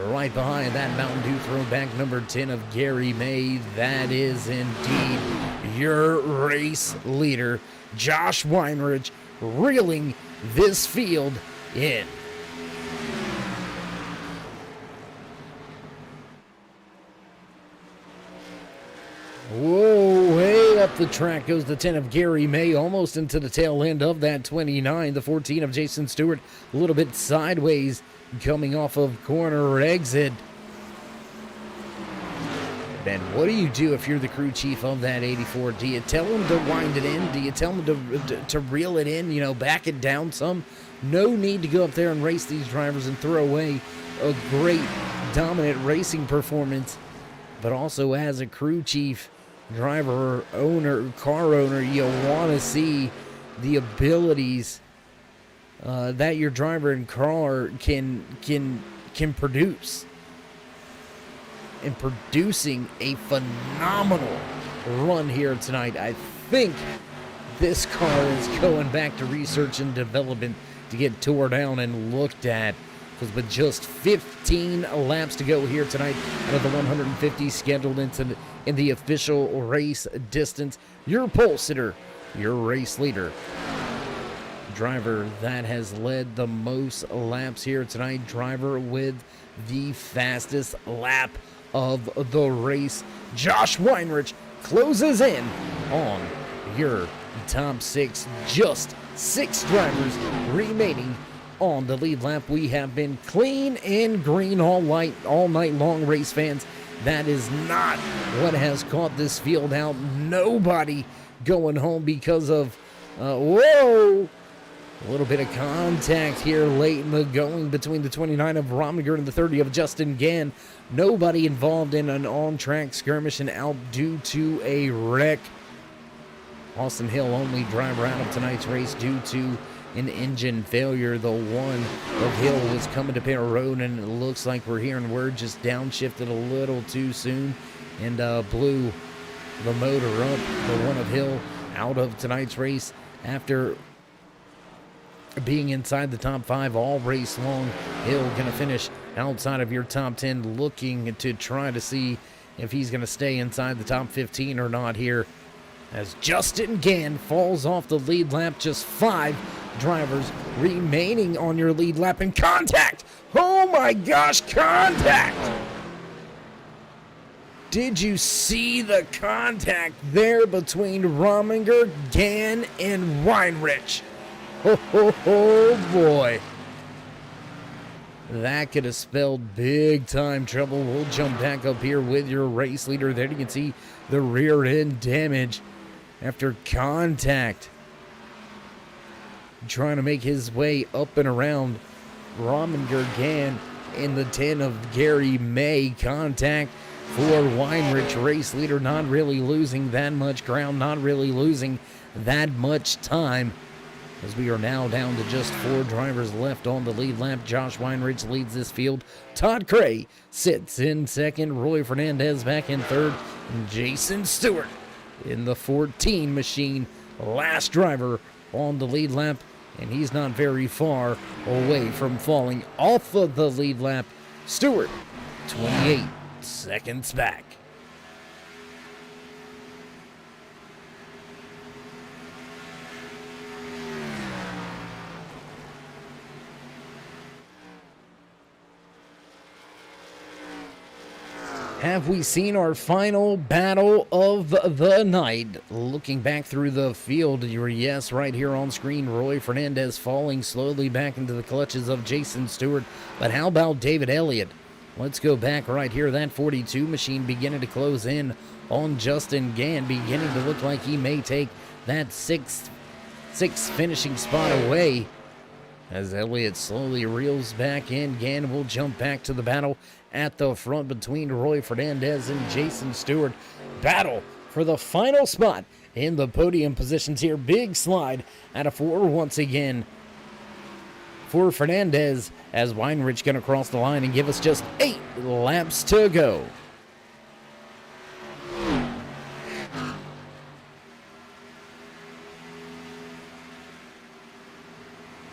Speaker 3: right behind that Mountain Dew throwback number 10 of Gary May. That is indeed your race leader, Josh Weinrich, reeling this field in. Whoa, way up the track goes the 10 of Gary May, almost into the tail end of that 29. The 14 of Jason Stewart, a little bit sideways, coming off of corner exit. Ben, what do you do if you're the crew chief of that 84? Do you tell him to wind it in? Do you tell him to reel it in, back it down some? No need to go up there and race these drivers and throw away a great, dominant racing performance. But also as a crew chief, driver, owner, car owner, you want to see the abilities that your driver and car can produce. And producing a phenomenal run here tonight. I think this car is going back to research and development to get tore down and looked at. Because with just 15 laps to go here tonight out of the 150 scheduled in the official race distance, your pole sitter, your race leader, driver that has led the most laps here tonight, driver with the fastest lap of the race, Josh Weinrich, closes in on your top 6. Just 6 drivers remaining on the lead lap. We have been clean and green all night long, race fans. That is not what has caught this field out. Nobody going home because of whoa, a little bit of contact here late in the going between the 29 of Rominger and the 30 of Justin Gann. Nobody involved in an on-track skirmish and out due to a wreck. Austin Hill, only driver out of tonight's race due to an engine failure. The one of Hill was coming to pit road, and it looks like we're hearing word just downshifted a little too soon and blew the motor up. The one of Hill out of tonight's race after being inside the top 5 all race long. Hill going to finish outside of your top 10, looking to try to see if he's going to stay inside the top 15 or not here, as Justin Gann falls off the lead lap. Just 5 drivers remaining on your lead lap, and contact! Oh my gosh, contact! Did you see the contact there between Rominger, Gann, and Weinrich? Oh boy. That could have spelled big time trouble. We'll jump back up here with your race leader. There you can see the rear end damage after contact. Trying to make his way up and around Rominger, Gann in the 10 of Gary May. Contact for Weinrich, race leader, not really losing that much ground, not really losing that much time, as we are now down to just 4 drivers left on the lead lap. Josh Weinrich leads this field. Todd Cray sits in second. Roy Fernandez back in third. And Jason Stewart in the 14 machine, last driver on the lead lap. And he's not very far away from falling off of the lead lap. Stewart, 28 seconds back. Have we seen our final battle of the night? Looking back through the field, yes, right here on screen, Roy Fernandez falling slowly back into the clutches of Jason Stewart. But how about David Elliott? Let's go back right here. That 42 machine beginning to close in on Justin Gann, beginning to look like he may take that sixth finishing spot away. As Elliott slowly reels back in, Gann will jump back to the battle at the front between Roy Fernandez and Jason Stewart. Battle for the final spot in the podium positions here. Big slide out of 4 once again for Fernandez, as Weinrich going to cross the line and give us just 8 laps to go.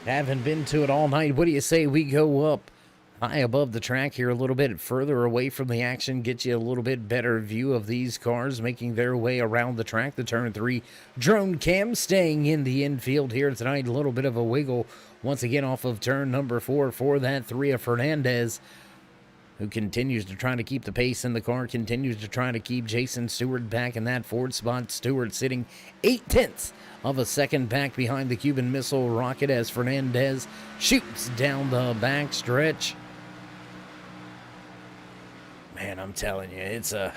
Speaker 3: Haven't been to it all night. What do you say we go up high above the track here, a little bit further away from the action, get you a little bit better view of these cars making their way around the track. The turn 3 drone cam staying in the infield here tonight. A little bit of a wiggle once again off of turn number 4 for that 3 of Fernandez, who continues to try to keep the pace in the car, continues to try to keep Jason Stewart back in that 4th spot. Stewart sitting 0.8 of a second back behind the Cuban Missile rocket as Fernandez shoots down the back stretch. Man, I'm telling you, it's a...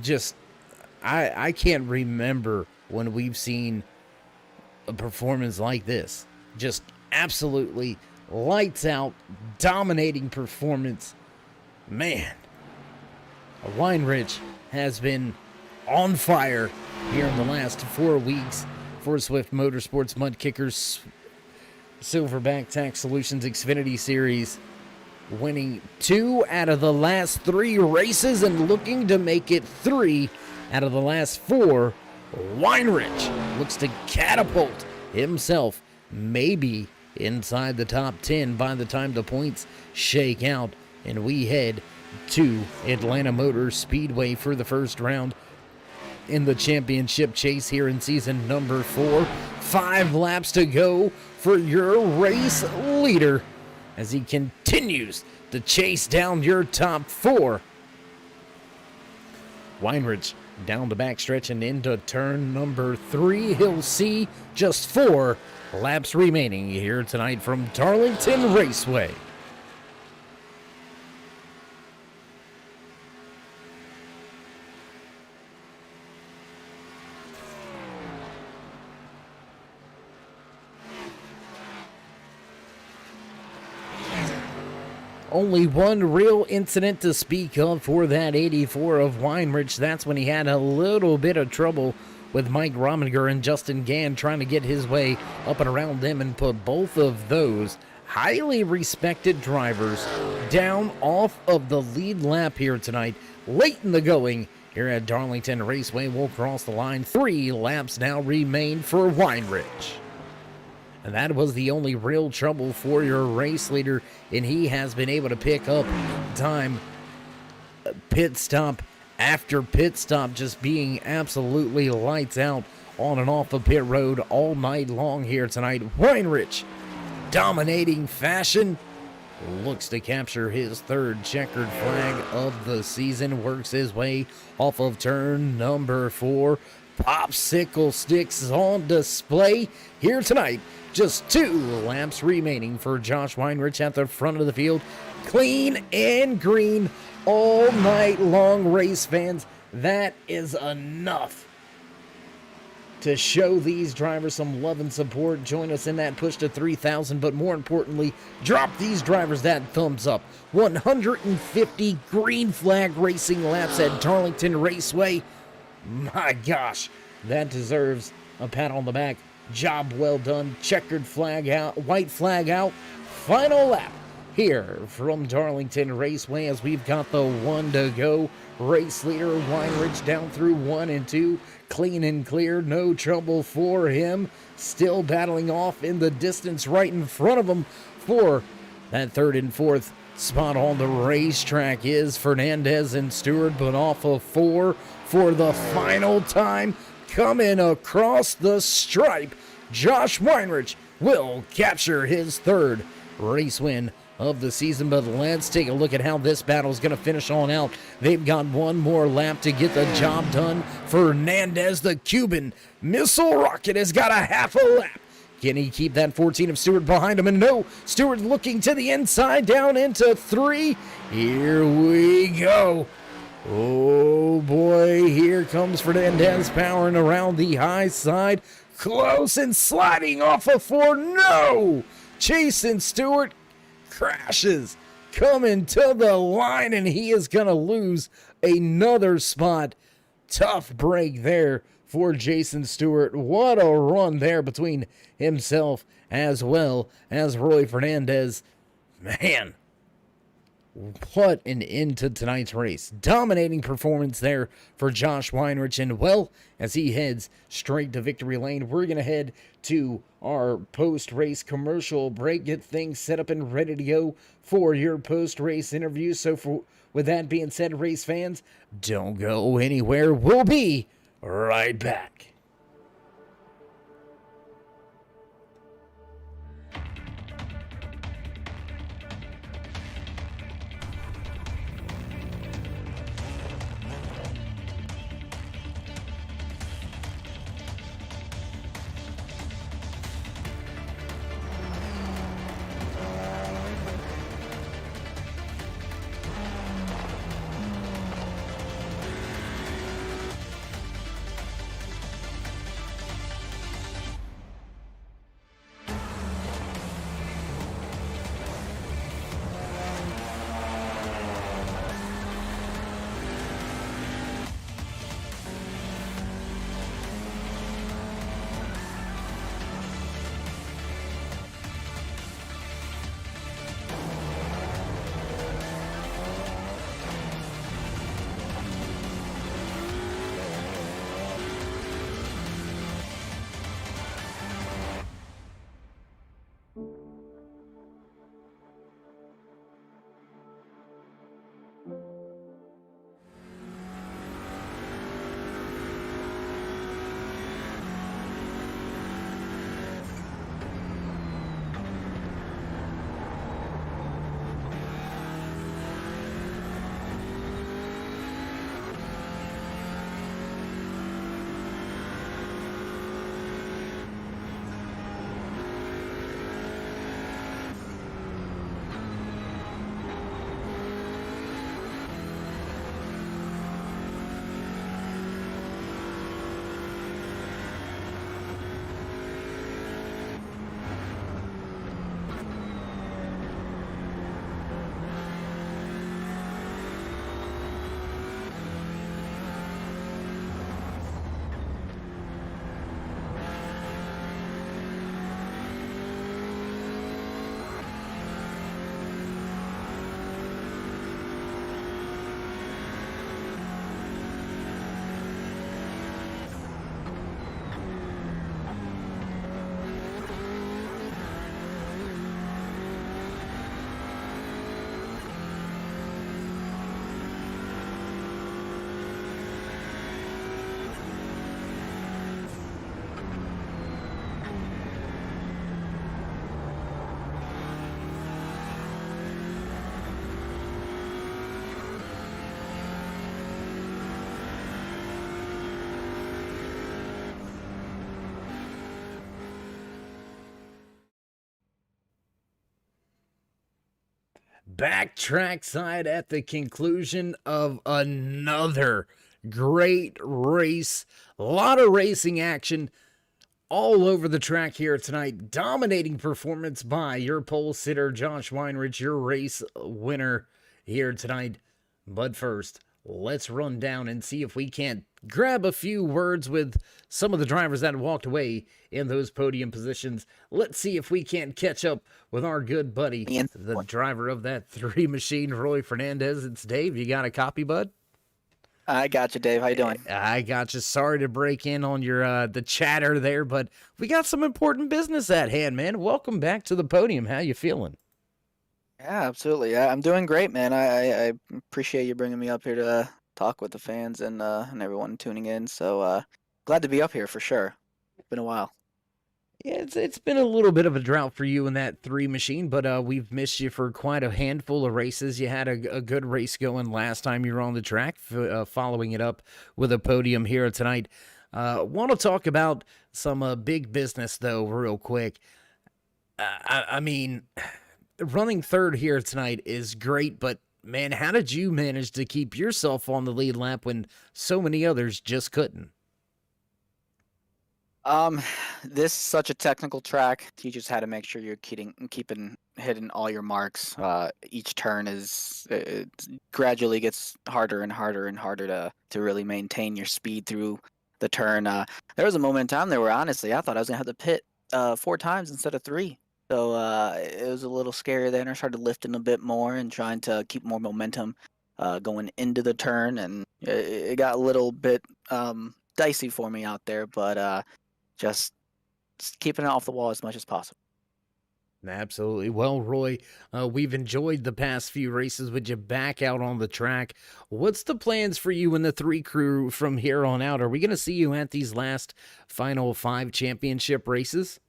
Speaker 3: Just, I can't remember when we've seen a performance like this. Just absolutely lights out, dominating performance. Man, Weinrich has been on fire here in the last 4 weeks for Swift Motorsports Mudkickers Silverback Tax Solutions Xfinity Series, winning 2 out of the last 3 races and looking to make it 3 out of the last 4. Weinrich looks to catapult himself maybe inside the top 10 by the time the points shake out and we head to Atlanta Motor Speedway for the first round in the championship chase here in season number 4. 5 laps to go for your race leader as he continues to chase down your top 4. Weinrich down the backstretch and into turn number 3. He'll see just 4 laps remaining here tonight from Darlington Raceway. Only one real incident to speak of for that 84 of Weinrich. That's when he had a little bit of trouble with Mike Rominger and Justin Gann trying to get his way up and around them and put both of those highly respected drivers down off of the lead lap here tonight. Late in the going here at Darlington Raceway. We'll cross the line. 3 laps now remain for Weinrich. And that was the only real trouble for your race leader, and he has been able to pick up time pit stop after pit stop, just being absolutely lights out on and off of pit road all night long here tonight. Weinrich, dominating fashion, looks to capture his 3rd checkered flag of the season, works his way off of turn number 4. Popsicle sticks on display here tonight. Just 2 laps remaining for Josh Weinrich at the front of the field. Clean and green all night long, race fans. That is enough to show these drivers some love and support. Join us in that push to 3,000, but more importantly, drop these drivers that thumbs up. 150 green flag racing laps at Darlington Raceway. My gosh, that deserves a pat on the back. Job well done. Checkered flag out, white flag out. Final lap here from Darlington Raceway as we've got the 1 to go. Race leader Weinrich down through 1 and 2. Clean and clear, no trouble for him. Still battling off in the distance right in front of him for that 3rd and 4th spot on the racetrack is Fernandez and Stewart, but off of 4 for the final time. Coming across the stripe, Josh Weinrich will capture his 3rd race win of the season. But let's take a look at how this battle is going to finish on out. They've got one more lap to get the job done. Fernandez, the Cuban missile rocket, has got a half a lap. Can he keep that 14 of Stewart behind him? And no, Stewart looking to the inside, down into 3. Here we go. Oh boy, here comes Fernandez powering around the high side. Close and sliding off of 4. No! Chasing Stewart crashes, coming to the line, and he is going to lose another spot. Tough break there for Jason Stewart. What a run there between himself as well as Roy Fernandez. Man, what an end to tonight's race. Dominating performance there for Josh Weinrich. And well, as he heads straight to victory lane, we're going to head to our post-race commercial break, get things set up and ready to go for your post-race interview. So with that being said, race fans, don't go anywhere. We'll be right back. Back trackside at the conclusion of another great race. A lot of racing action all over the track here tonight. Dominating performance by your pole sitter, Josh Weinrich, your race winner here tonight. But first, let's run down and see if we can't grab a few words with some of the drivers that walked away in those podium positions. Let's see if we can't catch up with our good buddy, the driver of that 3 machine, Roy Fernandez. It's Dave. You got a copy, bud?
Speaker 5: I got you, Dave. How you doing?
Speaker 3: I got you. Sorry to break in on your the chatter there, but we got some important business at hand, man. Welcome back to the podium. How you feeling?
Speaker 5: Yeah, absolutely. I'm doing great, man. I appreciate you bringing me up here to talk with the fans and everyone tuning in. So glad to be up here for sure. It's been a while.
Speaker 3: Yeah, it's been a little bit of a drought for you in that 3 machine, but we've missed you for quite a handful of races. You had a good race going last time you were on the track, following it up with a podium here tonight. Want to talk about some big business, though, real quick. I mean, running third here tonight is great, but, man, how did you manage to keep yourself on the lead lap when so many others just couldn't?
Speaker 5: This is such a technical track. You just had to make sure you're keeping hitting all your marks. Each turn it gradually gets harder and harder and harder to really maintain your speed through the turn. There was a moment in time there where honestly I thought I was gonna have to pit 4 times instead of 3. So it was a little scary there, and I started lifting a bit more and trying to keep more momentum going into the turn, and it got a little bit dicey for me out there, but just keeping it off the wall as much as possible.
Speaker 3: Absolutely. Well, Roy, we've enjoyed the past few races with you back out on the track. What's the plans for you and the 3 crew from here on out? Are we going to see you at these last final 5 championship races?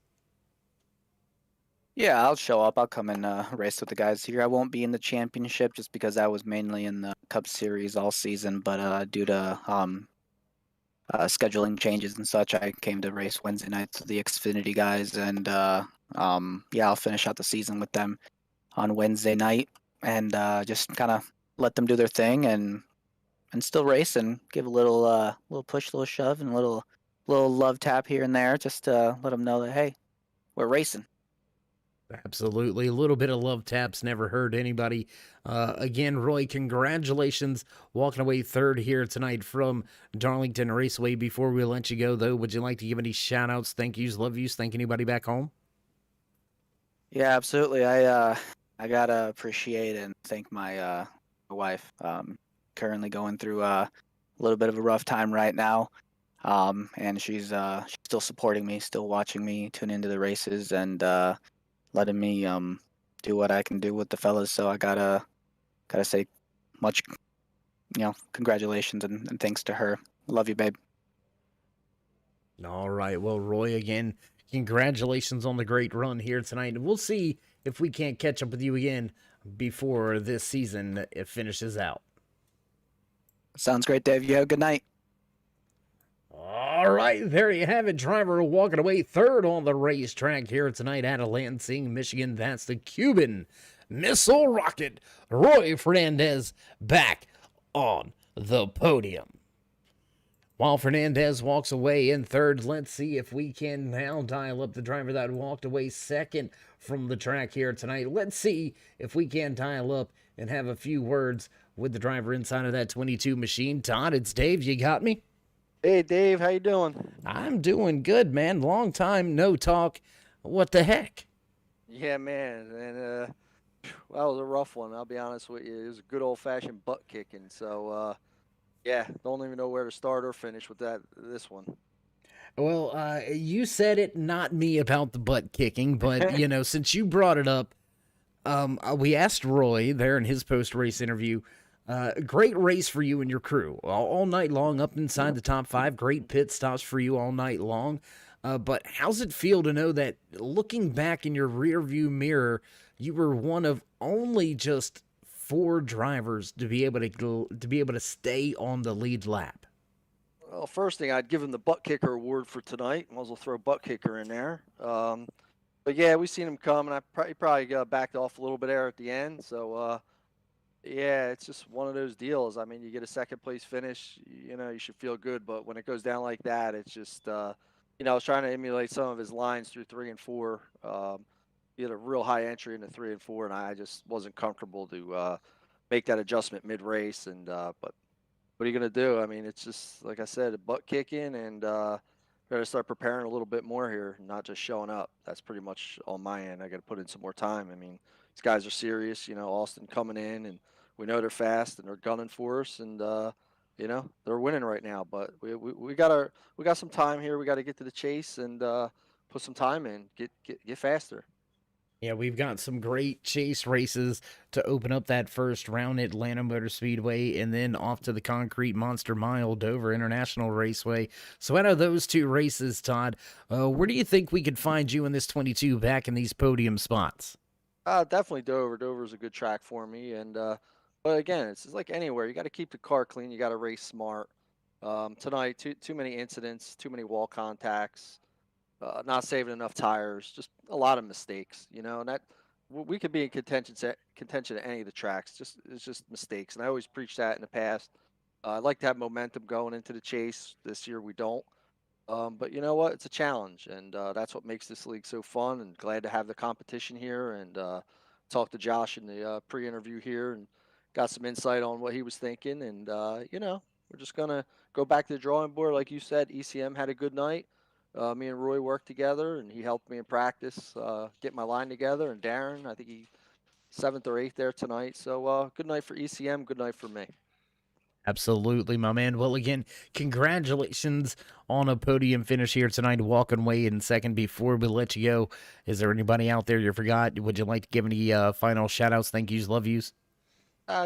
Speaker 5: Yeah, I'll show up. I'll come and race with the guys here. I won't be in the championship just because I was mainly in the Cup Series all season, but due to scheduling changes and such, I came to race Wednesday nights with the Xfinity guys, and yeah, I'll finish out the season with them on Wednesday night, and just kind of let them do their thing and still race and give a little push, little shove, and a little love tap here and there, just to let them know that hey, we're racing.
Speaker 3: Absolutely. A little bit of love taps never hurt anybody. Again, Roy, congratulations walking away third here tonight from Darlington Raceway. Before we let you go, though, would you like to give any shout-outs, thank yous, love yous, thank anybody back home?
Speaker 5: Yeah, absolutely. I gotta appreciate and thank my wife. Currently going through a little bit of a rough time right now, and she's still supporting me, still watching me tune into the races, and letting me do what I can do with the fellas. So I gotta say much, congratulations and thanks to her. Love you, babe.
Speaker 3: All right. Well, Roy, again, congratulations on the great run here tonight. And we'll see if we can't catch up with you again before this season it finishes out.
Speaker 5: Sounds great, Dave. You have a good night.
Speaker 3: All right, there you have it. Driver walking away third on the racetrack here tonight at Lansing, Michigan. That's the Cuban Missile Rocket, Roy Fernandez, back on the podium. While Fernandez walks away in third, let's see if we can now dial up the driver that walked away second from the track here tonight. Let's see if we can dial up and have a few words with the driver inside of that 22 machine. Todd, it's Dave. You got me?
Speaker 6: Hey, Dave, how you doing?
Speaker 3: I'm doing good, man. Long time no talk. What the heck?
Speaker 6: Yeah, man, and that was a rough one. I'll be honest with you. It was a good old-fashioned butt kicking. So, yeah, don't even know where to start or finish with this one.
Speaker 3: Well, you said it, not me, about the butt kicking, but since you brought it up, we asked Roy there in his post-race interview. Great race for you and your crew all night long, up inside the top 5. Great pit stops for you all night long. But how's it feel to know that looking back in your rearview mirror, you were one of only just 4 drivers to be able to stay on the lead lap?
Speaker 6: Well, first thing, I'd give him the butt kicker award for tonight. Might as well throw butt kicker in there. But yeah, we seen him come, and he probably got backed off a little bit there at the end. So Yeah, it's just one of those deals. I mean, you get a second place finish, you should feel good. But when it goes down like that, it's just, I was trying to emulate some of his lines through 3 and 4. He had a real high entry into 3 and 4, and I just wasn't comfortable to make that adjustment mid race. But what are you going to do? I mean, it's just, like I said, a butt kicking, and got to start preparing a little bit more here, not just showing up. That's pretty much on my end. I got to put in some more time. I mean, these guys are serious. Austin coming in, and we know they're fast and they're gunning for us, and they're winning right now. But we got some time here. We got to get to the chase and put some time in, get faster.
Speaker 3: Yeah, we've got some great chase races to open up that first round at Atlanta Motor Speedway and then off to the Concrete Monster Mile, Dover International Raceway. So out of those two races, Todd, where do you think we could find you in this 22 back in these podium spots?
Speaker 6: Definitely Dover. Dover's a good track for me, and but again, it's just like anywhere. You got to keep the car clean. You got to race smart. Tonight, too many incidents, too many wall contacts, not saving enough tires, just a lot of mistakes, and that we could be in contention at any of the tracks. It's just mistakes, and I always preach that in the past. I like to have momentum going into the chase. This year we don't. But you know what? It's a challenge, and that's what makes this league so fun. And glad to have the competition here. And talked to Josh in the pre-interview here, and got some insight on what he was thinking. And we're just gonna go back to the drawing board, like you said. ECM had a good night. Me and Roy worked together, and he helped me in practice get my line together. And Darren, I think he 7th or 8th there tonight. So good night for ECM. Good night for me.
Speaker 3: Absolutely, my man. Well, again, congratulations on a podium finish here tonight, walking away in second. Before we let you go, is there anybody out there you forgot? Would you like to give any final shout outs, thank yous, love yous?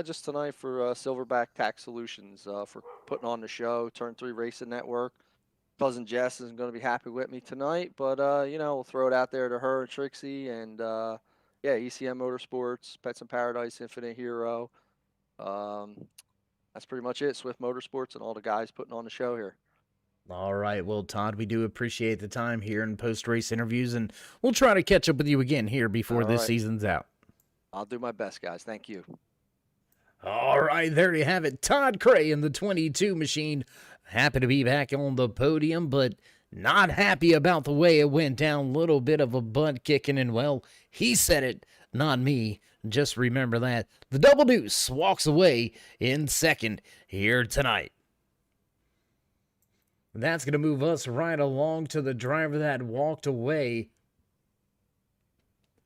Speaker 6: Just tonight for Silverback Tax Solutions for putting on the show, Turn 3 Racing Network. Cousin Jess isn't going to be happy with me tonight, but, we'll throw it out there to her and Trixie. And, ECM Motorsports, Pets in Paradise, Infinite Hero. That's pretty much it. Swift Motorsports and all the guys putting on the show here.
Speaker 3: All right. Well, Todd, we do appreciate the time here in post race interviews, and we'll try to catch up with you again here before
Speaker 6: All
Speaker 3: this
Speaker 6: right.
Speaker 3: season's out.
Speaker 6: I'll do my best, guys. Thank you.
Speaker 3: All right, there you have it. Todd Cray in the 22 machine. Happy to be back on the podium, but not happy about the way it went down. Little bit of a butt kicking, and well, he said it, not me. Just remember that. The Double Deuce walks away in second here tonight. That's going to move us right along to the driver that walked away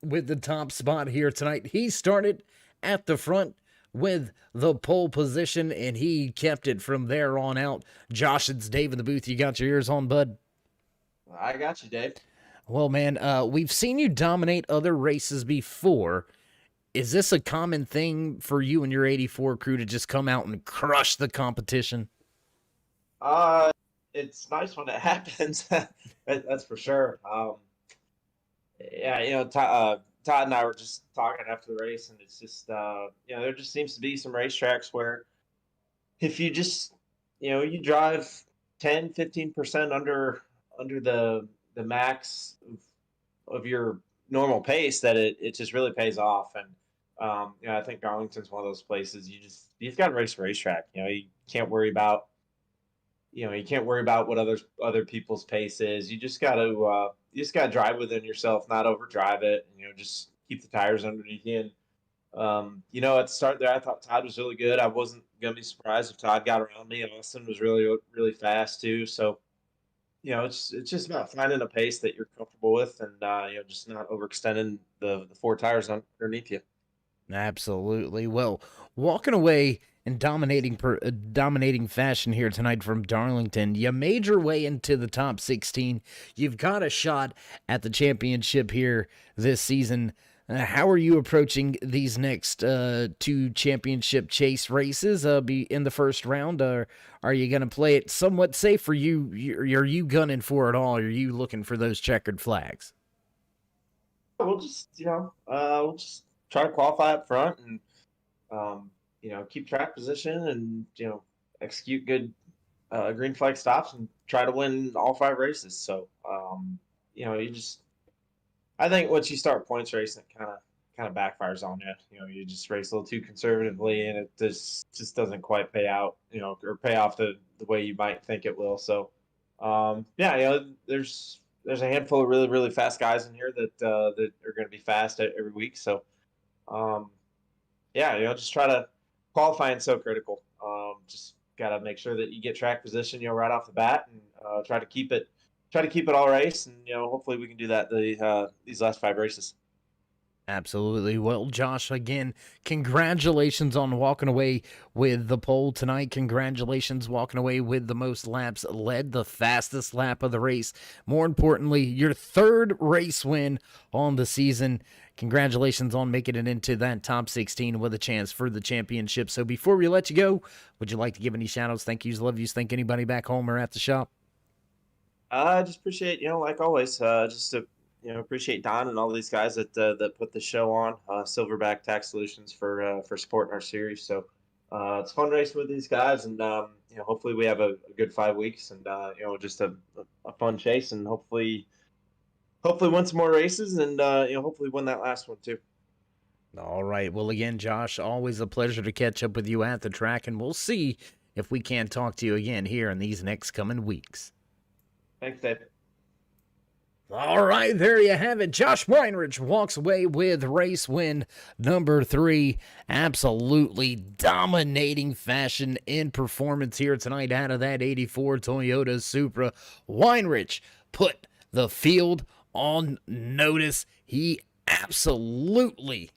Speaker 3: with the top spot here tonight. He started at the front with the pole position, and he kept it from there on out. Josh, it's Dave in the booth. You got your ears on, bud?
Speaker 7: I got you, Dave.
Speaker 3: Well, man, we've seen you dominate other races before. Is this a common thing for you and your 84 crew to just come out and crush the competition?
Speaker 7: It's nice when it happens. That's for sure. Yeah, Todd and I were just talking after the race, and it's just, there just seems to be some racetracks where if you just, you drive 10, 15% under the max of your normal pace, that it just really pays off. And, I think Darlington's one of those places you've got to race a racetrack. You can't worry about, what other people's pace is. You just got to drive within yourself, not overdrive it. And, just keep the tires underneath you. And at the start there, I thought Todd was really good. I wasn't gonna be surprised if Todd got around me. And Austin was really, really fast too. So, it's just about finding a pace that you're comfortable with, and just not overextending the four tires underneath you.
Speaker 3: Absolutely. Well, walking away in dominating fashion here tonight from Darlington, you made your way into the top 16. You've got a shot at the championship here this season. How are you approaching these next two championship chase races? Be in the first round, or are you going to play it somewhat safe? Are you gunning for it all? Or are you looking for those checkered flags?
Speaker 7: We'll just try to qualify up front, and keep track position, and execute good green flag stops, and try to win all 5 races. So I think once you start points racing, it kind kind of backfires on you. You know, you just race a little too conservatively, and it just doesn't quite pay out, you know, or pay off the way you might think it will. So, yeah, you know, there's a handful of really really fast guys in here that that are going to be fast every week. So, yeah, you know, just try to qualifying so critical. Just got to make sure that you get track position, you know, right off the bat, and try to keep it all race, and you know, hopefully we can do that these last 5 races.
Speaker 3: Absolutely. Well, Josh, again, congratulations on walking away with the pole tonight. Congratulations walking away with the most laps led, the fastest lap of the race. More importantly, your 3rd race win on the season. Congratulations on making it into that top 16 with a chance for the championship. So before we let you go, would you like to give any shout-outs, thank yous, love yous, thank anybody back home or at the shop?
Speaker 7: I just appreciate, you know, like always, just to, you know, appreciate Don and all these guys that that put the show on, Silverback Tax Solutions for supporting our series. So it's fun racing with these guys, and you know, hopefully we have a good 5 weeks, and you know, just a fun chase, and hopefully win some more races, and you know, hopefully win that last one too.
Speaker 3: All right. Well, again, Josh, always a pleasure to catch up with you at the track, and we'll see if we can't talk to you again here in these next coming weeks.
Speaker 7: Thanks, Dave.
Speaker 3: All right, there you have it. Josh Weinrich walks away with race win number 3. Absolutely dominating fashion in performance here tonight out of that 84 Toyota Supra. Weinrich put the field on notice. He absolutely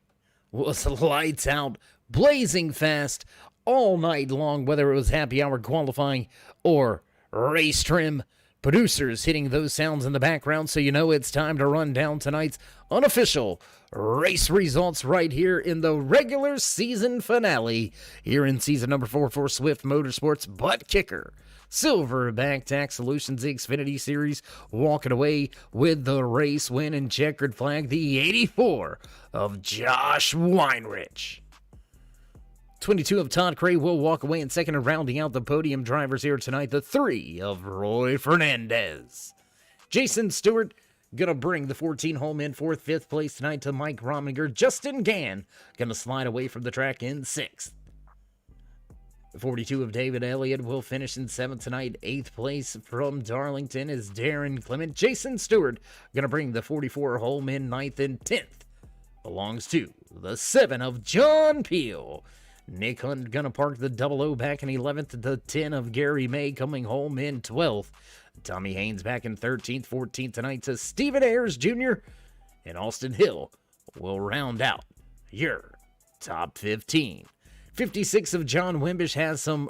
Speaker 3: was lights out, blazing fast all night long, whether it was happy hour qualifying or race trim. Producers hitting those sounds in the background, so you know it's time to run down tonight's unofficial race results right here in the regular season finale here in season number 4 for Swift Motorsports Butt Kicker. Silverback Tax Solutions Xfinity Series walking away with the race win and checkered flag, the 84 of Josh Weinrich. 22 of Todd Cray will walk away in second, and rounding out the podium drivers here tonight, the 3 of Roy Fernandez. Jason Stewart gonna bring the 14 home in 4th, 5th place tonight to Mike Rominger. Justin Gann gonna slide away from the track in 6th. The 42 of David Elliott will finish in 7th tonight. 8th place from Darlington is Darren Clement. Jason Stewart gonna bring the 44 home in 9th, and 10th belongs to the 7 of John Peel. Nick Hunt gonna park the 00 back in 11th. The 10 of Gary May coming home in 12th. Tommy Haynes back in 13th. 14th tonight to Stephen Ayers Jr. And Austin Hill will round out your top 15. 56 of John Wimbish has some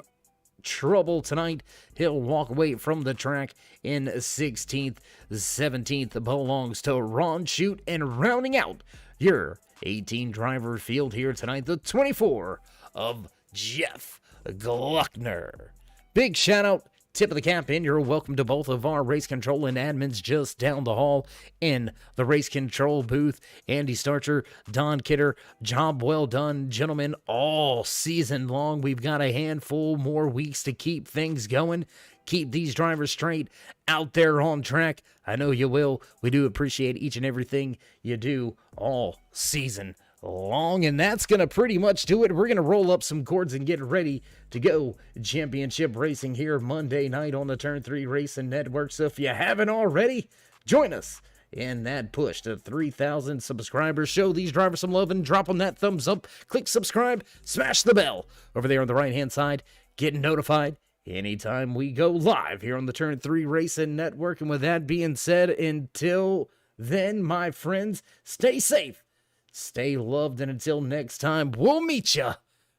Speaker 3: trouble tonight. He'll walk away from the track in 16th. 17th belongs to Ron Shute, and rounding out your 18 driver field here tonight, the 24 of Jeff Gluckner. Big shout out, tip of the cap in. You're welcome to both of our race control and admins just down the hall in the race control booth. Andy Starcher, Don Kidder, job well done, gentlemen, all season long. We've got a handful more weeks to keep things going. Keep these drivers straight out there on track. I know you will. We do appreciate each and everything you do all season long, and that's going to pretty much do it. We're going to roll up some cords and get ready to go championship racing here Monday night on the Turn 3 Racing Network. So if you haven't already, join us in that push to 3,000 subscribers. Show these drivers some love and drop on that thumbs up. Click subscribe, smash the bell over there on the right-hand side. Get notified anytime we go live here on the Turn 3 Racing Network. And with that being said, until then, my friends, stay safe, stay loved, and until next time, we'll meet ya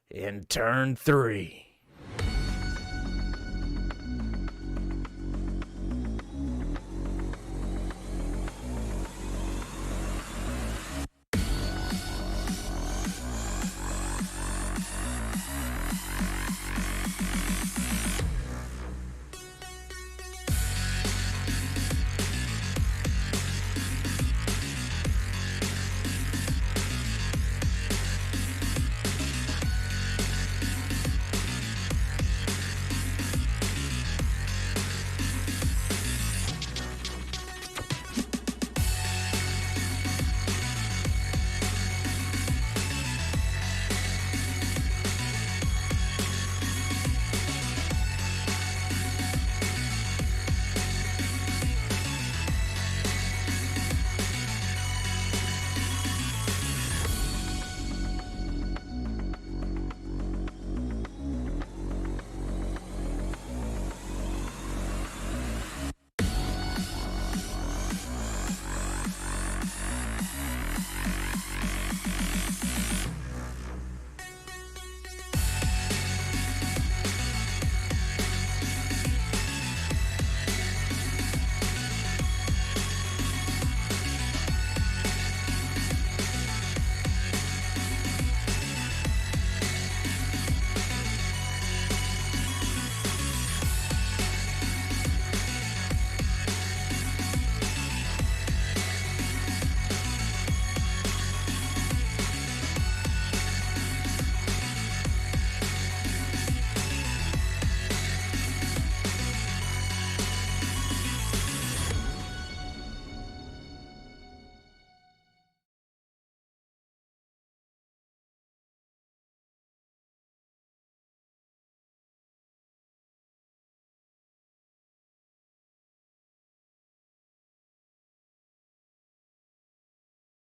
Speaker 3: in Turn 3.